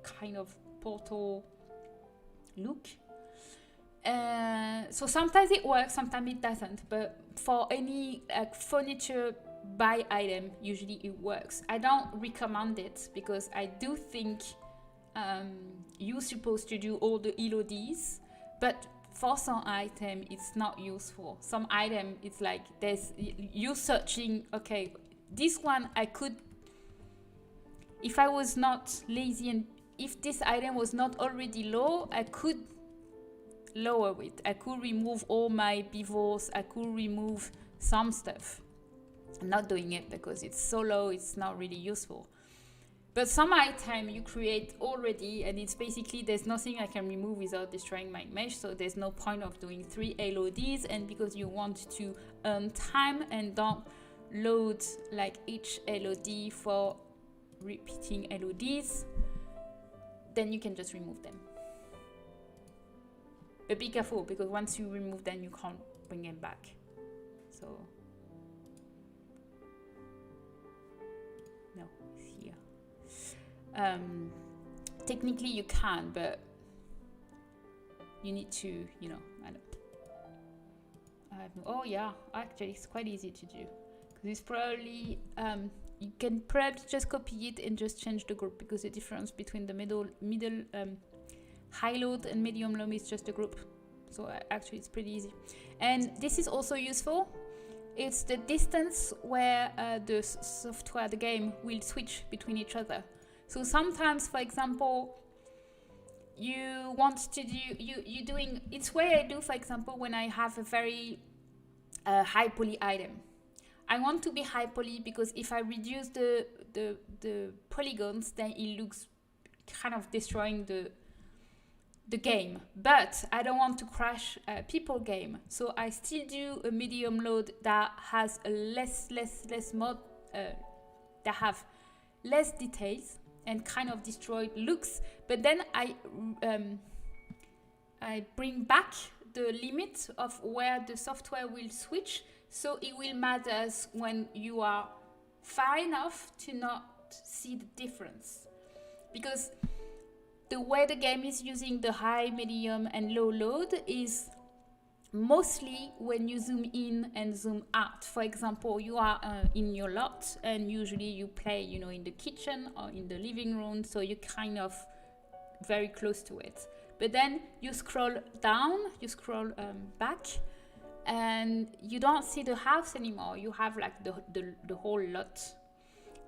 kind of portal look. So sometimes it works, sometimes it doesn't. But for any furniture buy item, usually it works. I don't recommend it because I do think you're supposed to do all the LODs, but for some item it's not useful. Some item it's like there's you searching, okay, this one I could, if I was not lazy and if this item was not already low, I could lower it. I could remove all my bevels, I could remove some stuff. I'm not doing it because it's so low, it's not really useful. But some item you create already, and it's basically there's nothing I can remove without destroying my mesh, so there's no point of doing 3 LODs. And because you want to earn time and don't load like each LOD for repeating LODs, then you can just remove them. But be careful, because once you remove them, you can't bring them back. So no, it's here. Technically you can, but you need to, you know, oh yeah, actually it's quite easy to do, because it's probably you can perhaps just copy it and just change the group, because the difference between the middle high load and medium load is just a group. So actually it's pretty easy. And this is also useful. It's the distance where the software, the game, will switch between each other. So sometimes, for example, you want to do, you're doing, it's what I do, for example, when I have a very high poly item. I want to be high poly because if I reduce the polygons, then it looks kind of destroying the game. But I don't want to crash people game, so I still do a medium load that has a less mod, that have less details and kind of destroyed looks. But then I bring back the limit of where the software will switch, so it will matter when you are far enough to not see the difference. Because the way the game is using the high, medium, and low load is mostly when you zoom in and zoom out. For example, you are in your lot, and usually you play, you know, in the kitchen or in the living room, so you're kind of very close to it. But then you scroll down, you scroll back, and you don't see the house anymore. You have like the whole lot.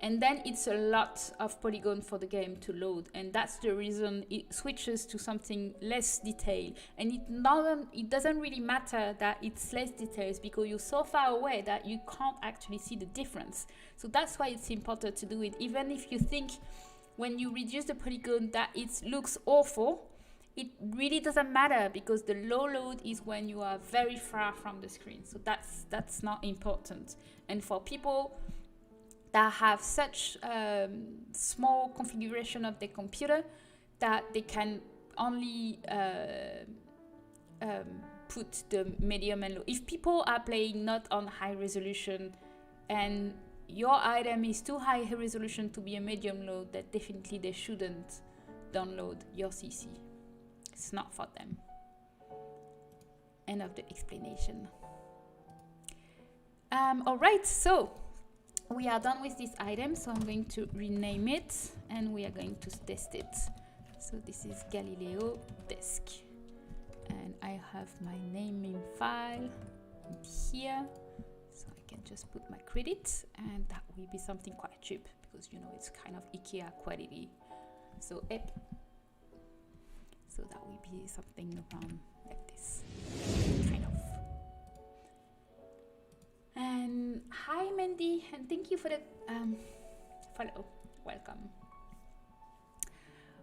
And then it's a lot of polygon for the game to load. And that's the reason it switches to something less detailed. And it doesn't really matter that it's less details, because you're so far away that you can't actually see the difference. So that's why it's important to do it. Even if you think when you reduce the polygon that it looks awful, it really doesn't matter, because the low load is when you are very far from the screen. So that's not important. And for people that have such small configuration of their computer that they can only put the medium and low. If people are playing not on high resolution and your item is too high resolution to be a medium load, that definitely they shouldn't download your CC. It's not for them. End of the explanation. All right, so we are done with this item, so I'm going to rename it and we are going to test it. So this is Galileo desk, and I have my naming file here, so I can just put my credit, and that will be something quite cheap, because you know it's kind of IKEA quality. So so that will be something around like this, kind of. And hi Mandy, and thank you for the follow. Welcome.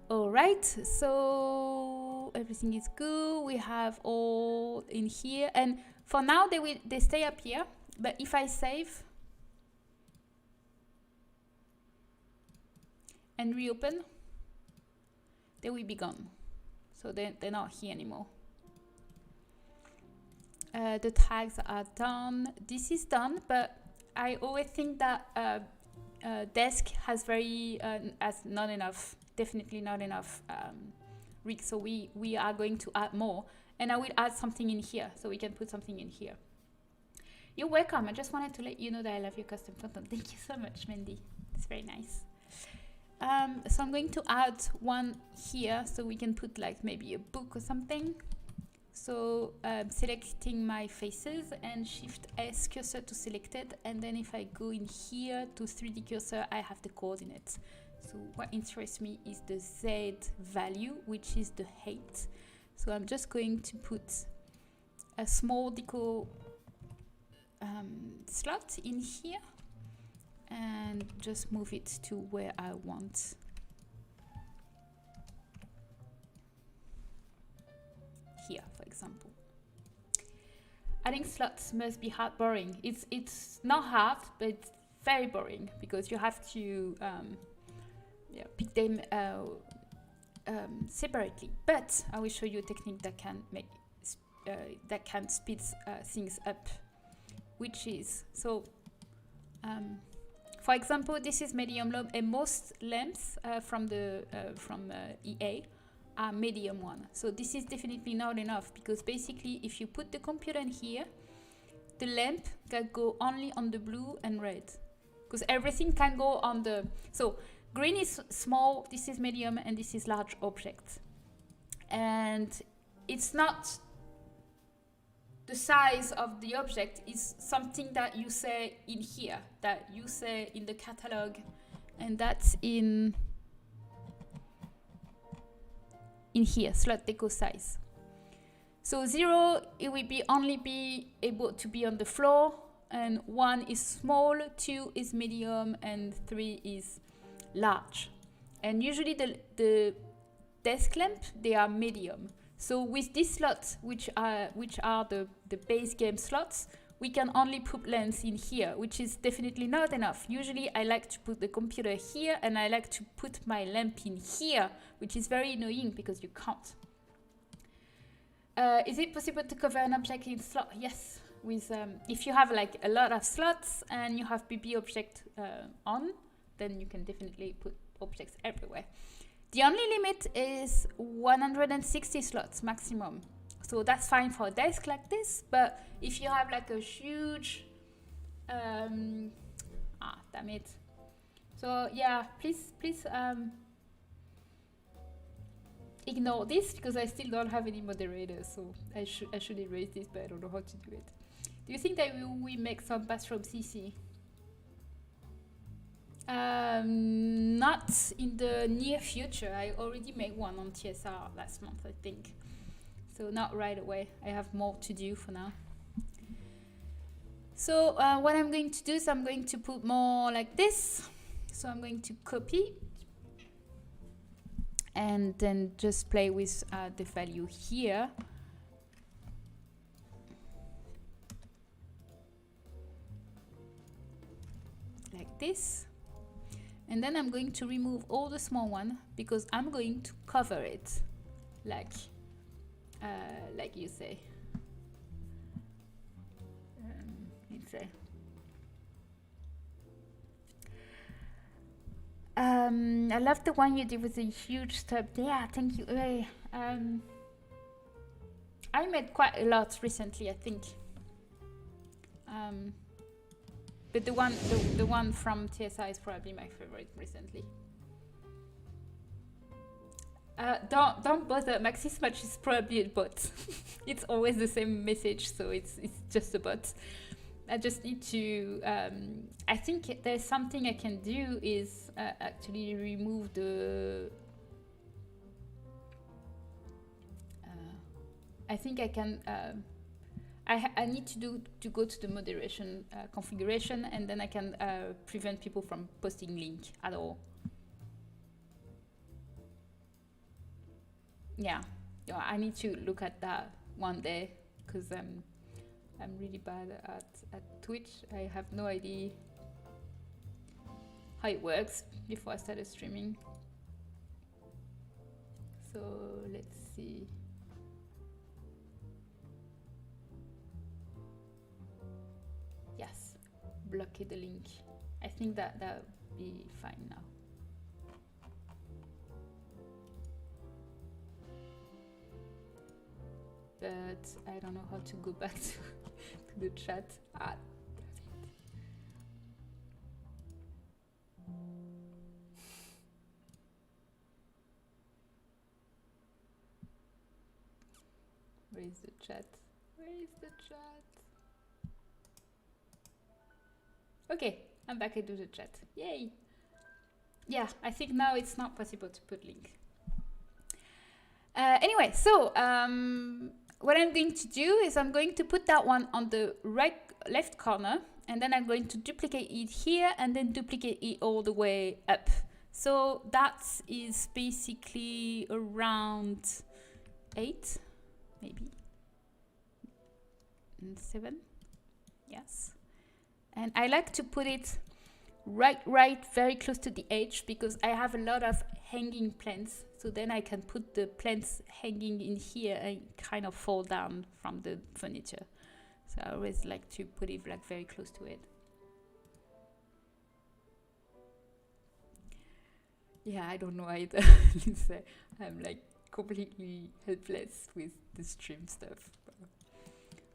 All right, so everything is good. We have all in here, and for now they stay up here. But if I save and reopen, they will be gone. So they're not here anymore. The tags are done. This is done, but I always think that desk has not enough, definitely not enough rigs. So we are going to add more, and I will add something in here, so we can put something in here. You're welcome. I just wanted to let you know that I love your custom content. Thank you so much, Mandy. It's very nice. So I'm going to add one here, so we can put like maybe a book or something. So selecting my faces and Shift S cursor to selected, and then if I go in here to 3D cursor, I have the coordinates. So what interests me is the Z value, which is the height. So I'm just going to put a small decor slot in here and just move it to where I want. Here, for example. Adding slots must be hard boring. It's not hard, but it's very boring, because you have to pick them separately. But I will show you a technique that can make that can speed things up, which is so. For example, this is medium low, and most lamps from EA are medium one. So this is definitely not enough, because basically if you put the computer in here, the lamp can go only on the blue and red, because everything can go on the, so green is small, this is medium, and this is large object. And it's not the size of the object, is something that you say in here, that you say in the catalog, and that's in here, slot deco size. So 0, it will only be able to be on the floor, and 1 is small, 2 is medium, and 3 is large. And usually the desk lamp, they are medium. So with these slots, which are the base game slots, we can only put lamps in here, which is definitely not enough. Usually I like to put the computer here, and I like to put my lamp in here, which is very annoying because you can't. Is it possible to cover an object in slot? Yes. With if you have like a lot of slots and you have BB object on, then you can definitely put objects everywhere. The only limit is 160 slots maximum. So that's fine for a desk like this, but if you have like a huge, damn it. So yeah, please ignore this, because I still don't have any moderators, so I should erase this, but I don't know how to do it. Do you think that we make some bathroom CC? Not in the near future. I already made one on TSR last month, I think. So not right away. I have more to do for now. So what I'm going to do is I'm going to put more like this. So I'm going to copy and then just play with the value here. Like this. And then I'm going to remove all the small one, because I'm going to cover it, like you say. I love the one you did with the huge stub. Yeah, thank you. I made quite a lot recently, I think. But the one from TSI is probably my favorite recently. Don't bother. Maxi Smudge is probably a bot. It's always the same message, so it's just a bot. I just need to. I think there's something I can do is actually remove the. I think I can. I need to go to the moderation configuration, and then I can prevent people from posting link at all. Yeah, I need to look at that one day, because I'm really bad at Twitch. I have no idea how it works before I started streaming. So let's see. Yes, block the link. I think that would be fine now. But I don't know how to go back to the chat. Ah, where is the chat? Where is the chat? Okay, I'm back into the chat. Yay! Yeah, I think now it's not possible to put link. Anyway, so what I'm going to do is I'm going to put that one on the left corner, and then I'm going to duplicate it here, and then duplicate it all the way up. So that is basically around 8, maybe, and 7. Yes. And I like to put it right very close to the edge, because I have a lot of hanging plants. So then I can put the plants hanging in here and kind of fall down from the furniture. So I always like to put it like very close to it. Yeah, I don't know either. I'm like completely helpless with the stream stuff.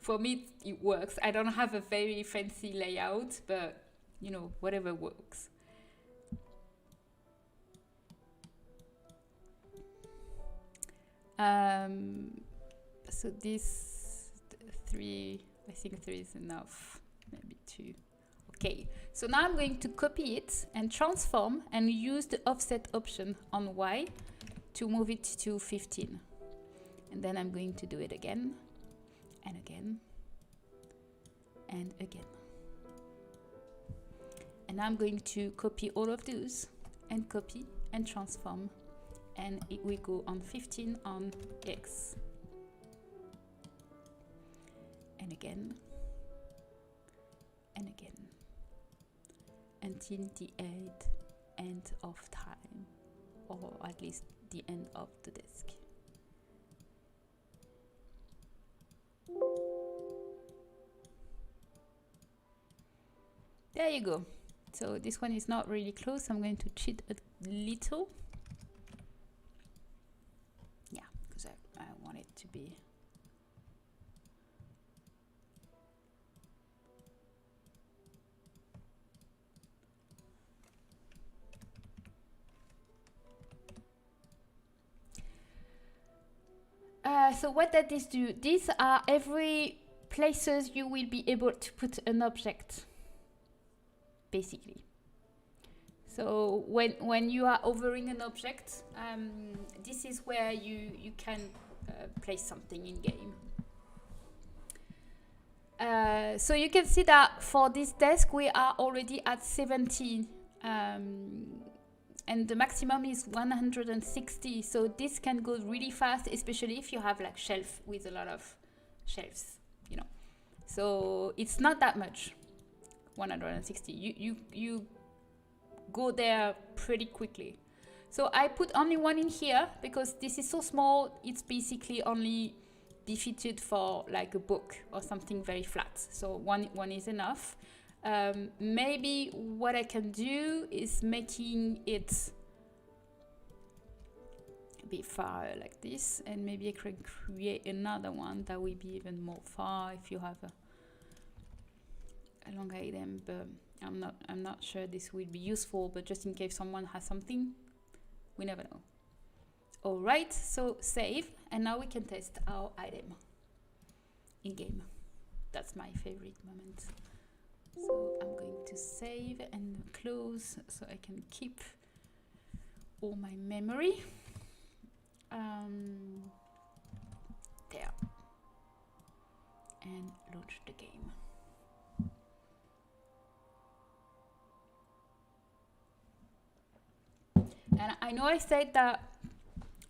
For me, it works. I don't have a very fancy layout, but you know, whatever works. So this 3, I think 3 is enough, maybe 2. Okay, so now I'm going to copy it and transform and use the offset option on Y to move it to 15. And then I'm going to do it again and again and again. And I'm going to copy all of those and copy and transform. And it will go on 15 on X. And again. And again. Until the end of time. Or at least the end of the desk. There you go. So this one is not really close. I'm going to cheat a little. Yeah, because I want it to be. So what does this do? These are every places you will be able to put an object, basically. So when you are hovering an object, this is where you can place something in game. So you can see that for this desk we are already at 17. And the maximum is 160, so this can go really fast, especially if you have like shelf with a lot of shelves, you know. So it's not that much, 160. You go there pretty quickly. So I put only one in here because this is so small. It's basically only befitted for like a book or something very flat. So one is enough. Maybe what I can do is making it a bit far like this, and maybe I can create another one that will be even more far if you have a long item, but I'm not sure this will be useful, but just in case someone has something, we never know. All right, so save, and now we can test our item in game. That's my favorite moment. So I'm going to save and close so I can keep all my memory. There. And launch the game. And I know I said that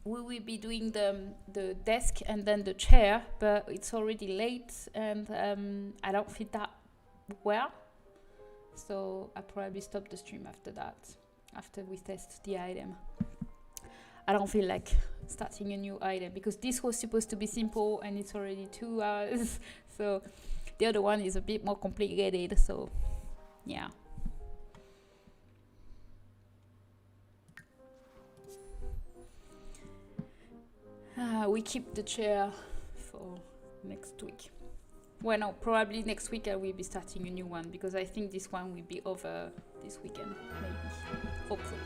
we will be doing the desk and then the chair, but it's already late and I don't feel that well, so I probably stop the stream after that, after we test the item. I don't feel like starting a new item because this was supposed to be simple and it's already 2 hours, so the other one is a bit more complicated, so yeah. We keep the chair for next week. Well, no, probably next week I will be starting a new one because I think this one will be over this weekend, maybe, hopefully.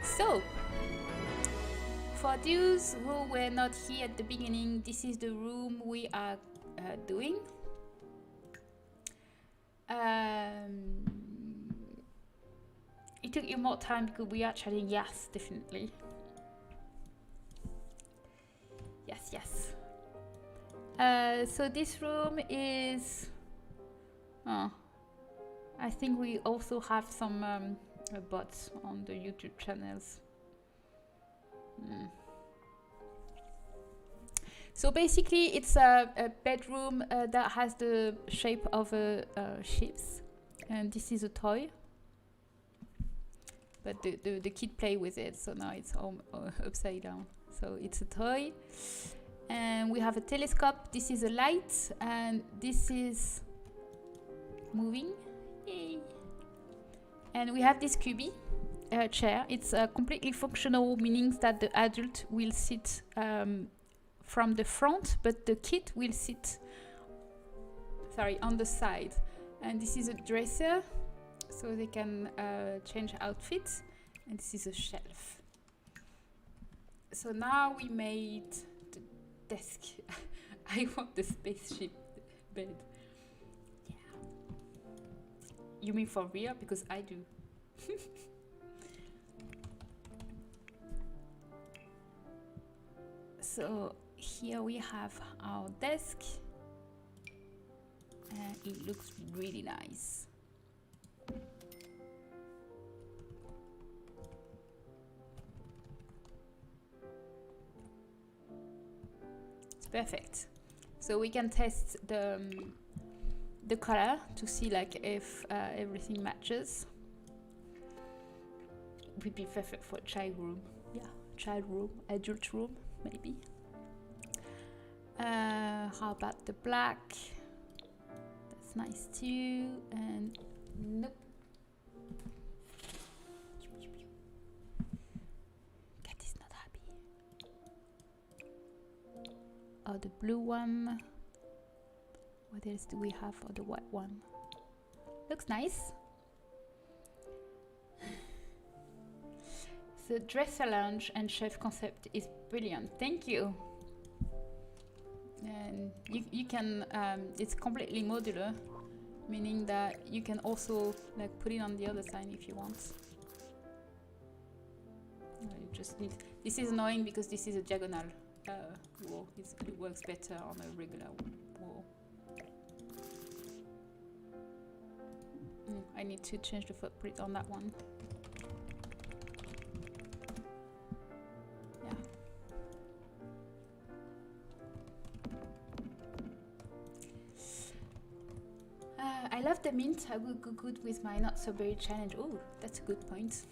So, for those who were not here at the beginning, this is the room we are doing. It took you more time because we are chatting. Yes, definitely. Yes. So this room is. I think we also have some bots on the YouTube channels. So basically, it's a bedroom that has the shape of a ship, and this is a toy. but the kid play with it, so now it's all upside down. So it's a toy. And we have a telescope. This is a light, and this is moving. Yay. And we have this cubie chair. It's completely functional, meaning that the adult will sit from the front, but the kid will sit, on the side. And this is a dresser, so they can change outfits. And this is a shelf. So now we made the desk. I want the spaceship bed. Yeah. You mean for real? Because I do. So here we have our desk, and it looks really nice. It's perfect. So we can test the color to see like if everything matches. It would be perfect for a child room. Yeah, child room, adult room, maybe. How about the black? That's nice too. And nope. Cat is not happy. Oh, the blue one. What else do we have for the white one? Looks nice. The dresser lounge and chef concept is brilliant. Thank you. And you can it's completely modular, meaning that you can also like put it on the other side if you want. You just need, this is annoying because this is a diagonal wall. It works better on a regular wall. I need to change the footprint on that one. I love the mint. I will go good with my not so berry challenge. Oh, that's a good point.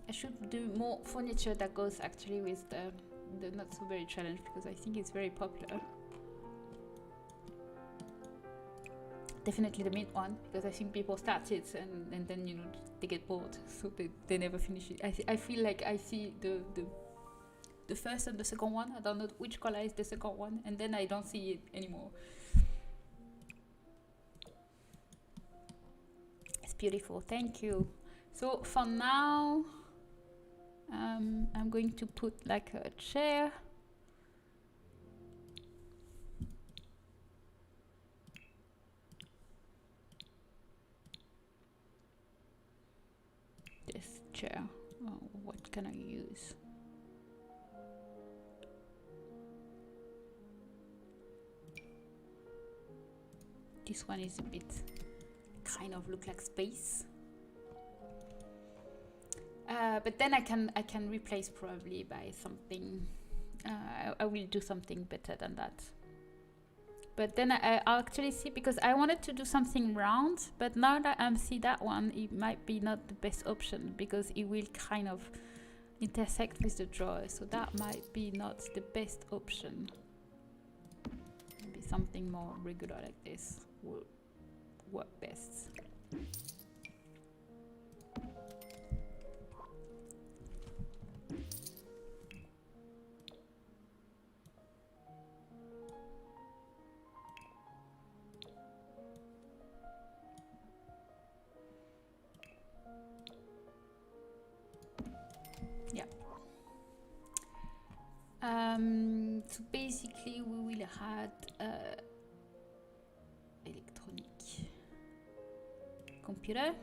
I should do more furniture that goes actually with the not so berry challenge, because I think it's very popular. Definitely the mint one, because I think people start it and then, you know, they get bored, so they never finish it. I feel like I see the first and the second one. I don't know which color is the second one, and then I don't see it anymore. Beautiful, thank you. So for now, I'm going to put like a chair. This chair, what can I use? This one is a bit kind of look like space, but then I can replace probably by something. I will do something better than that. But then I'll actually see, because I wanted to do something round, but now that I see that one, it might be not the best option because it will kind of intersect with the drawer, so that might be not the best option. Maybe something more regular like this will work best. Yeah. So basically we will have electronic computer,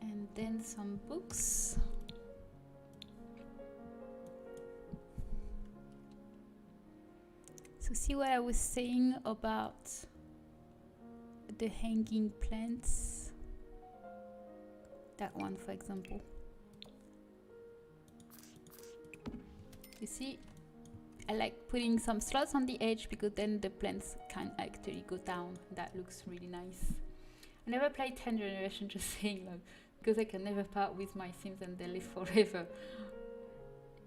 and then some books. So see what I was saying about the hanging plants, that one for example. You see, I like putting some slots on the edge because then the plants can actually go down. That looks really nice. I never played 10th generation, just saying, like, because I can never part with my Sims and they live forever.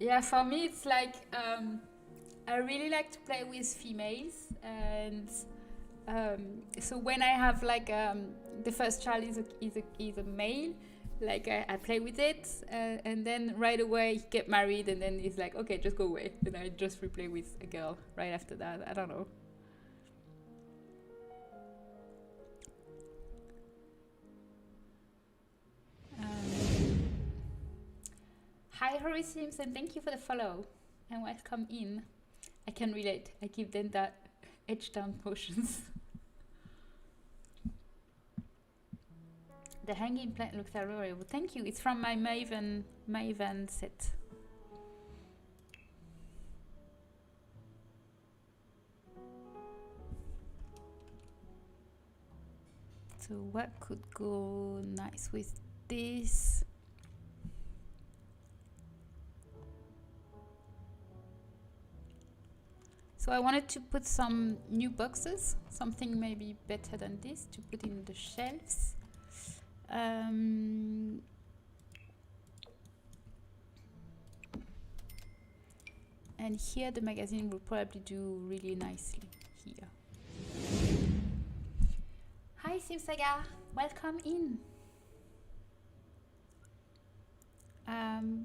Yeah, for me it's like I really like to play with females, and so when I have like the first child is a male, like I play with it, and then right away he get married, and then he's like, okay, just go away, and I just replay with a girl right after that. I don't know. Hi Hori Sims, and thank you for the follow and welcome in. I can relate. I give them that edge down potions. The hanging plant looks adorable. Thank you. It's from my Maven set. So what could go nice with this? So I wanted to put some new boxes, something maybe better than this, to put in the shelves. And here the magazine will probably do really nicely here. Hi Simsaga, welcome in.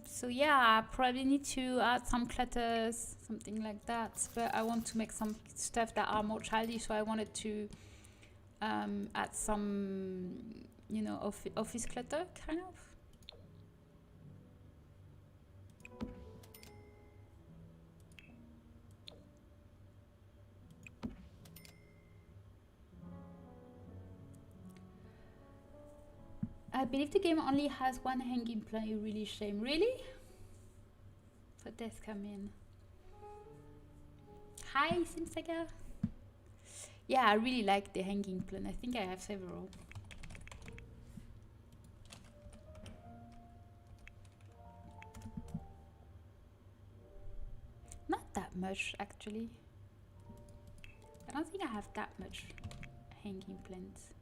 So yeah, I probably need to add some clutters, something like that, but I want to make some stuff that are more childish, so I wanted to add some, you know, office clutter, kind of. I believe the game only has one hanging plant. Really shame. Really? For death come in. Hi, Simsaga. Yeah, I really like the hanging plant. I think I have several. Not that much, actually. I don't think I have that much hanging plants.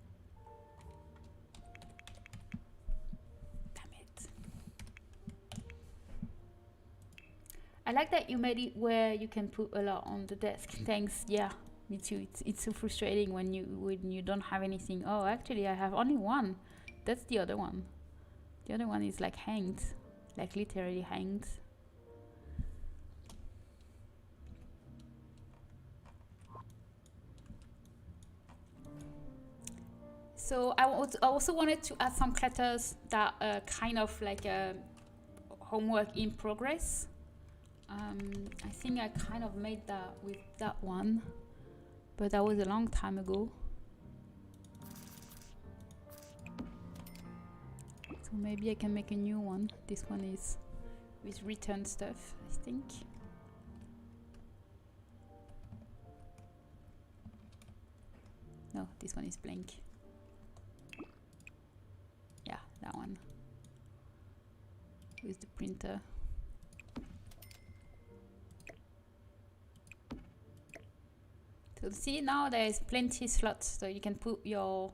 I like that you made it where you can put a lot on the desk. Thanks. Yeah, me too. It's so frustrating when you don't have anything. Oh, actually, I have only one. That's the other one. The other one is like hanged, like literally hanged. So I also wanted to add some clutters that are kind of like a homework in progress. I think I kind of made that with that one, but that was a long time ago. So maybe I can make a new one. This one is with return stuff, I think. No, this one is blank. Yeah, that one. With the printer. So see, now there's plenty slots, so you can put your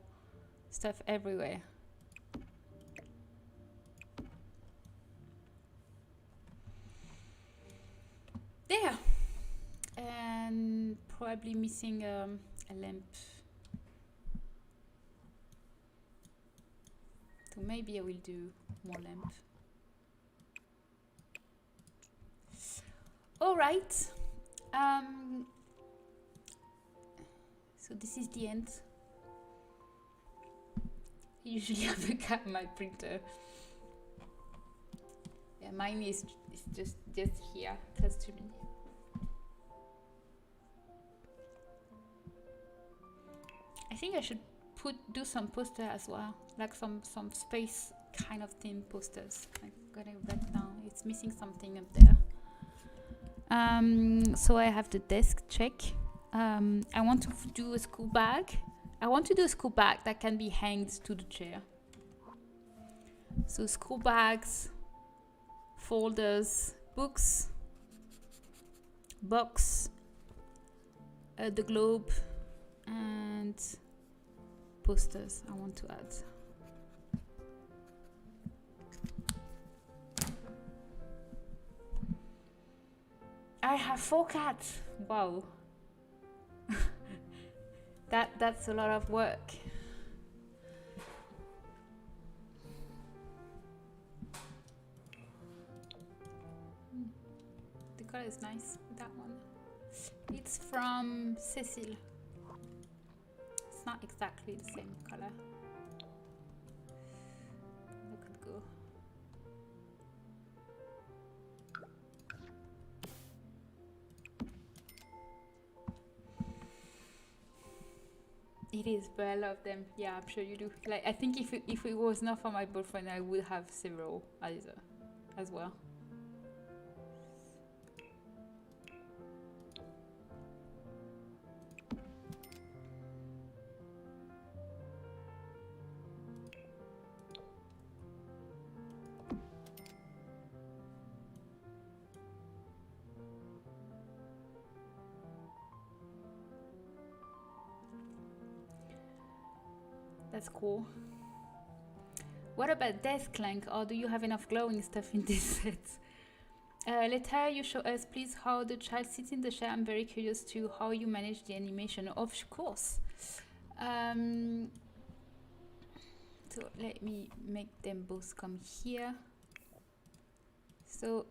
stuff everywhere. There. And probably missing a lamp. So maybe I will do more lamp. All right. So this is the end. I usually have a cat on my printer. Yeah, mine is just here, close to me. I think I should do some poster as well, like some space kind of theme posters. I'm gonna write down. It's missing something up there. So I have the desk check. I want to do a school bag. I want to do a school bag that can be hanged to the chair. So school bags, folders, books, box, the globe, and posters I want to add. I have 4 cats. Wow. That's a lot of work. The color is nice, that one. It's from Cecile. It's not exactly the same color. Look at go. It is, but I love them. Yeah, I'm sure you do. Like, I think if it was not for my boyfriend, I would have several as well. That's cool. What about desk clank, or do you have enough glowing stuff in this set? Later you show us please how the child sits in the chair. I'm very curious to how you manage the animation. Of course. So let me make them both come here. So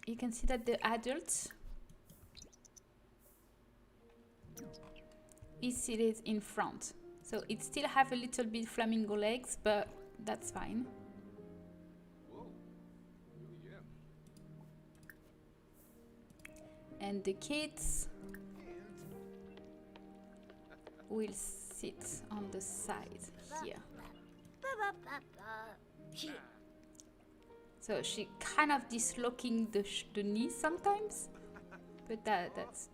you can see that the adult is seated in front. So it still have a little bit flamingo legs, but that's fine. And the kids will sit on the side here. So she kind of dislocating the knee sometimes, but that's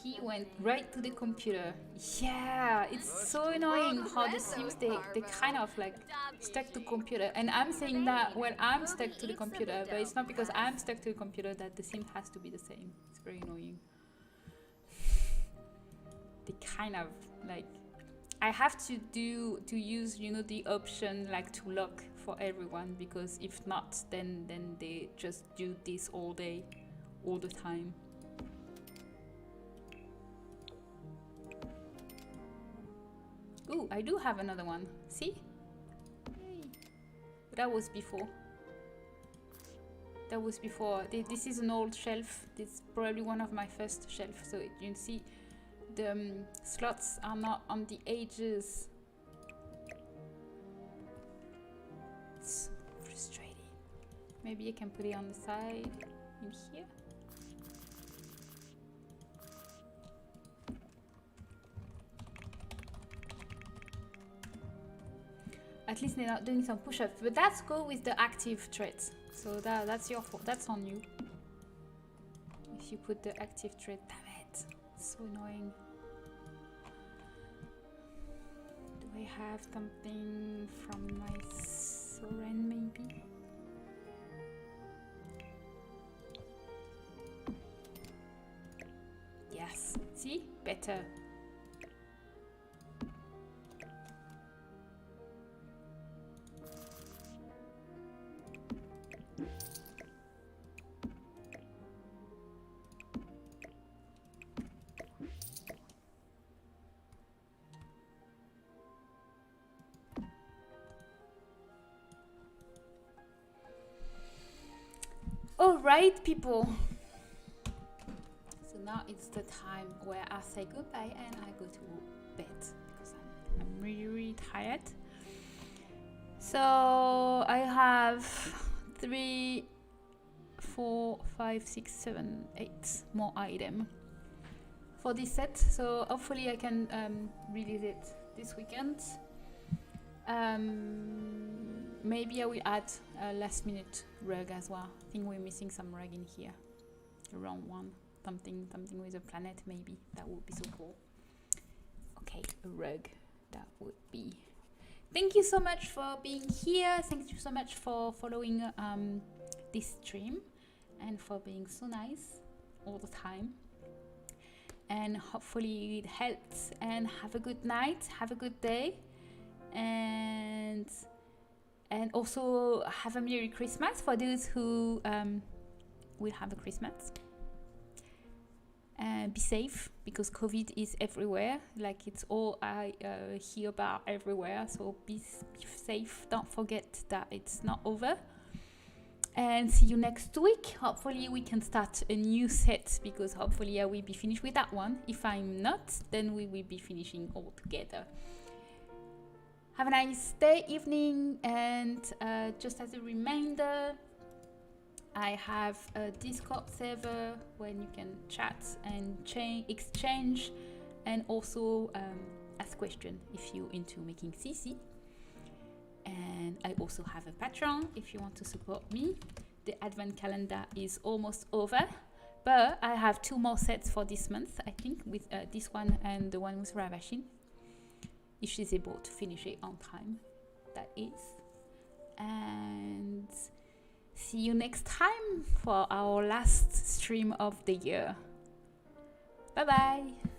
he went right to the computer. Yeah, it's so annoying how the Sims, they kind of like stuck to computer. And I'm saying that, well, I'm stuck to the computer, but it's not because I'm stuck to the computer that the Sims has to be the same. It's very annoying. They kind of like, I have to use, you know, the option like to lock for everyone, because if not, then they just do this all day, all the time. Ooh, I do have another one. See? Hey. That was before. That was before. This is an old shelf. This is probably one of my first shelves. So you can see the slots are not on the edges. It's frustrating. Maybe I can put it on the side in here. At least they're not doing some push-ups, but that's go with the active traits. So that's your fault. That's on you. If you put the active trait, damn it, it's so annoying. Do I have something from my Soren maybe? Yes. See, better. All right, people. So now it's the time where I say goodbye and I go to bed because I'm really, really tired. So I have 3, 4, 5, 6, 7, 8 more items for this set. So hopefully I can release it this weekend. Maybe I will add a last minute rug as well. I think we're missing some rug in here. A round one. Something with a planet maybe. That would be so cool. Okay, a rug. That would be thank you so much for being here. Thank you so much for following this stream and for being so nice all the time. And hopefully it helps. And have a good night. Have a good day. And also have a Merry Christmas for those who will have a Christmas. Be safe, because COVID is everywhere. Like, it's all I hear about everywhere. So be safe. Don't forget that it's not over. And see you next week. Hopefully we can start a new set, because hopefully I will be finished with that one. If I'm not, then we will be finishing all together. Have a nice day, evening, and just as a reminder, I have a Discord server where you can chat and exchange, and also ask questions if you're into making CC. And I also have a Patreon if you want to support me. The advent calendar is almost over, but I have 2 more sets for this month, I think, with this one and the one with Ravashin, if she's able to finish it on time, that is. And see you next time for our last stream of the year. Bye bye.